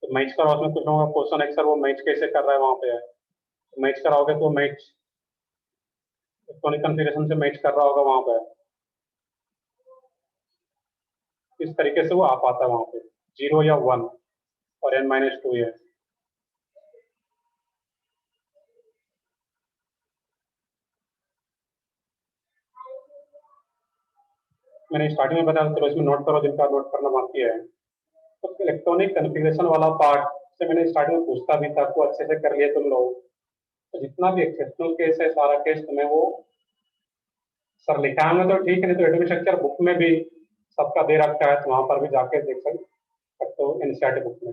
तो मैच कराओ, उसमें कुछ लोगों का क्वेश्चन है सर वो मैच कैसे कर रहा है, वहां पे है तो मैच कराओगे तो मैच इलेक्ट्रॉनिक कन्फिगरेशन से मैच कर रहा होगा वहां पे, इस तरीके से वो आ पाता है वहां पे 0 या 1 और n-2 है। मैंने स्टार्टिंग में बताया तो इसमें नोट करो जिनका नोट करना बाकी है। तो इलेक्ट्रॉनिक कन्फिगरेशन वाला पार्ट से मैंने स्टार्टिंग में पूछता भी था, तो अच्छे से कर लिए तुम लोग, तो जितना भी एक्सेप्शनल केस है सारा केस तुम्हें वो सर लिखा है तो ठीक है, नहीं तो एटॉमिक स्ट्रक्चर बुक में भी सबका दे रखा है, तो वहां पर भी जाके देख सकते हो एनसीईआरटी बुक में।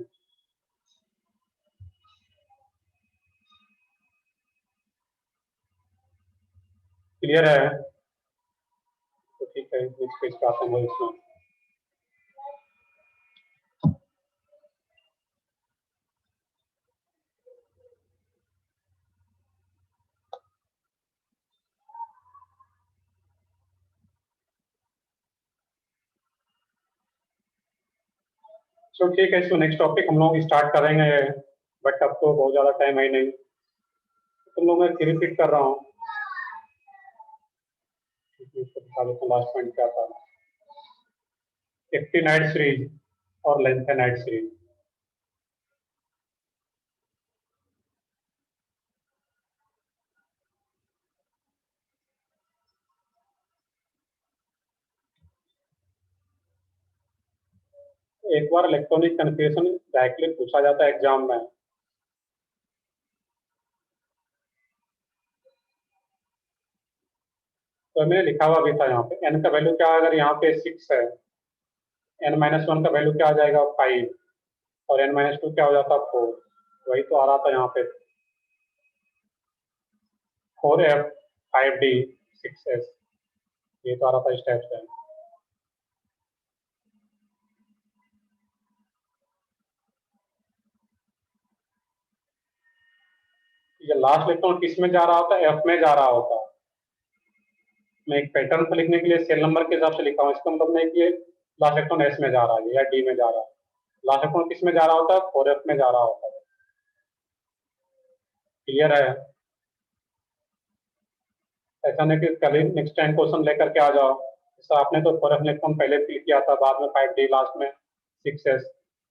क्लियर है? तो ठीक है, नेक्स्ट पेज पे आते हैं इसमें। तो ठीक है, इसको नेक्स्ट टॉपिक हम लोग स्टार्ट करेंगे, बट अब तो बहुत ज़्यादा टाइम है ही नहीं, तुम लोग मैं फिर रिपीट कर रहा हूँ। लास्ट पॉइंट क्या था, एक्टिनाइड सीरीज और लेंथेनाइड सीरीज। एक बार इलेक्ट्रॉनिक कन्फिगरेशन डायरेक्टली पूछा जाता है एग्जाम में, तो मैंने लिखा हुआ भी था यहाँ पे n का वैल्यू क्या है, अगर यहाँ पे 6 है, n-1 का वैल्यू क्या आ जाएगा 5, और n-2 क्या हो जाता 4, वही तो आ रहा था यहाँ पे 4f 5d 6s, ये तो आ रहा था स्टेप्स है। ये लास्ट इलेक्ट्रॉन किस में जा रहा होता है, f में जा रहा होता है। मैं एक पैटर्न पर लिखने के लिए सेल नंबर के हिसाब से लिखा हूँ, इसका मतलब नहीं कि लास्ट इलेक्ट्रॉन s में जा रहा है या d में जा रहा है, लास्ट इलेक्ट्रॉन किस में जा रहा होता है, 4f में जा रहा होता है। क्लियर है? ऐसा नहीं कि कल नेक्स्ट टाइम क्वेश्चन लेकर के आ जाओ, सर आपने तो 4f इलेक्ट्रॉन पहले फिल किया था, बाद में 5d, लास्ट में 6s,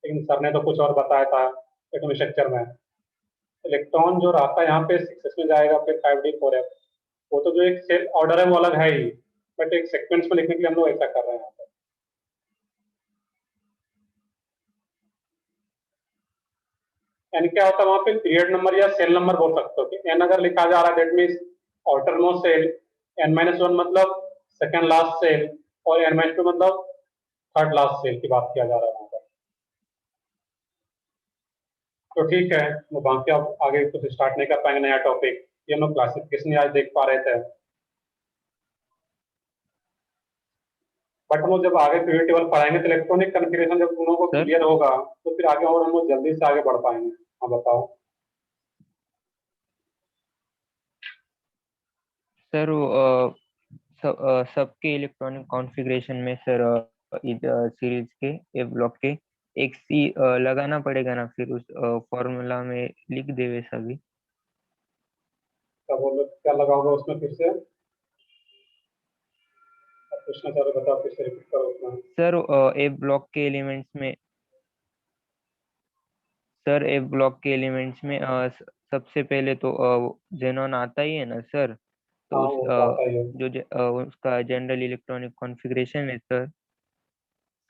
लेकिन सर ने तो कुछ और बताया था एटॉमिक स्ट्रक्चर में। इलेक्ट्रॉन जो रहता है यहाँ पे 6s में जाएगा, फिर 5d 4f, वो तो जो एक सेल ऑर्डर है वो अलग है ही, बट एक सीक्वेंस में लिखने के लिए हम लोग ऐसा कर रहे हैं यहाँ पे। एन क्या होता है वहां पे, पीरियड नंबर या सेल नंबर बोल सकते हो कि एन अगर लिखा जा रहा है that means outermost shell, n-1 मतलब सेकंड लास्ट सेल, और n-2 मतलब थर्ड लास्ट सेल की बात किया जा रहा है वहां पर। तो ठीक है, वो बाकी आप आगे कुछ स्टार्ट नहीं कर पाएंगे नया टॉपिक, ये हम लोग क्लासिफिकेशन आज देख पा रहे थे। बट हम लोग जब आगे पीरियड टेबल पढ़ाएंगे तो इलेक्ट्रॉनिक कन्फिग्रेशन जब दोनों को सर? क्लियर होगा तो फिर आगे और हम लोग जल्दी से आगे बढ़ पाएंगे। हाँ बताओ। सर सबके इलेक्ट्रॉनिक कॉन्फ़िगरेशन में सर सीरीज के ए ब्लॉक के एक सी लगाना पड़ेगा ना, फिर उस फॉर्मूला में लिख दे वैसा भी। तब वो लोग क्या लगाओगे उसमें फिर से? अब पूछना चाह रहे बताओ, फिर से रिपीट करो उसमें। सर ए ब्लॉक के एलिमेंट्स में सर ए ब्लॉक के एलिमेंट्स में सबसे पहले तो जेनॉन आता ही है ना सर, तो हाँ उस वो तो आता ही है। उसका जनरल इलेक्ट्रॉनिक कॉन्फ़िगरेशन है सर।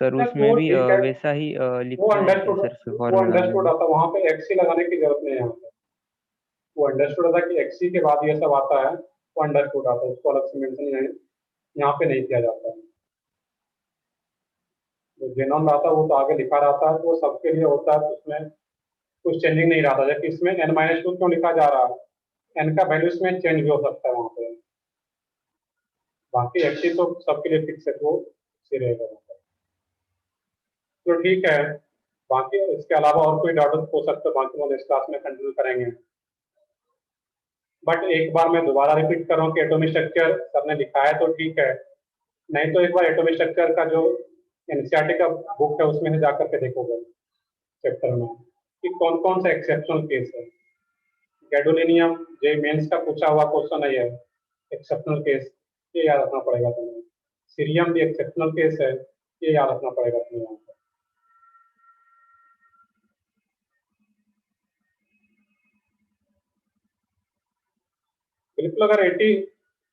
सर नहीं, उसमें वो भी ठीक है, वैसा ही वो लिखना है क्या अंडरस्टूड, सर वो फॉर्मूला में अंडरस्टूड भी? आता, वहाँ पे एक्सी लगाने की जरूरत नहीं है यहाँ पे। वो अंडरस्टूड आता कि एक्सी के बाद ये सब आता है, वो अंडरस्टूड आता है, उसको अलग से मेंशन नहीं, यहाँ पे नहीं किया जाता है। जो जेनॉन रहता है वो तो आगे लिखा रहता है, तो वो सबके लिए होता है, तो उसमें कुछ चेंजिंग नहीं रहता। जबकि इसमें n-2 क्यों लिखा जा रहा है? n का वैल्यू इसमें चेंज भी हो सकता है वहाँ पे। बाकी एक्सी तो सबके लिए फिक्स है, वो सही रहेगा वहाँ पे। तो ठीक है, बाकी इसके अलावा और कोई डाउट हो सकता है, बाकी हम इस क्लास में कंटिन्यू करेंगे। बट एक बार मैं दोबारा रिपीट कर रहा हूँ कि एटॉमिक स्ट्रक्चर सर ने लिखा है तो ठीक है, नहीं तो एक बार एटॉमिक स्ट्रक्चर का जो एनसीईआरटी का बुक है उसमें से जाकर के देखोगे चैप्टर में कि कौन कौन सा एक्सेप्शनल केस है। गैडोलिनियम जे मेंस का पूछा हुआ क्वेश्चन है, ये एक्सेप्शनल केस, ये याद रखना पड़ेगा तुम्हें। सीरियम भी एक्सेप्शनल केस है, ये याद रखना पड़ेगा तुम्हें यहाँ पर। बिल्कुल, अगर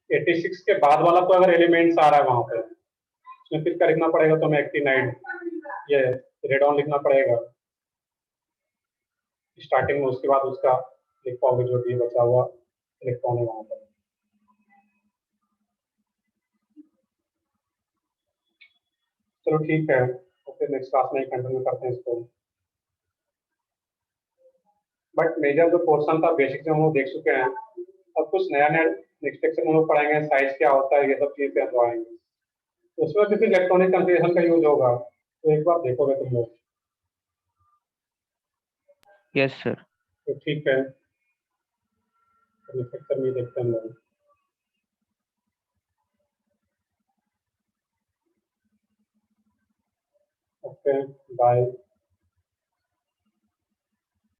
86 के बाद वाला तो अगर एलिमेंट्स आ रहा है वहां पर, उसमें फिर क्या लिखना पड़ेगा तुम्हें? एक्टिनाइड, ये रेडॉन लिखना पड़ेगा स्टार्टिंग में, उसके बाद उसका लिख पाओगे जो भी बचा हुआ इलेक्ट्रॉन है वहां पर। चलो ठीक है, तो फिर नेक्स्ट क्लास में कंटिन्यू करते हैं इसको। बट मेजर जो पोर्शन था बेसिक से हम लोग देख चुके हैं, अब कुछ नया नया नेक्स्ट लेक्चर में हम लोग पढ़ाएंगे, साइज क्या होता है, ये सब चीजें हम पढ़ाएंगे। तो उसमें किसी इलेक्ट्रॉनिक कन्फिग्रेशन का यूज होगा, तो एक बार देखोगे तुम लोग। Yes sir. तो ठीक है, नेक्स्ट लेक्चर में देखते हैं हम लोग। Okay, bye.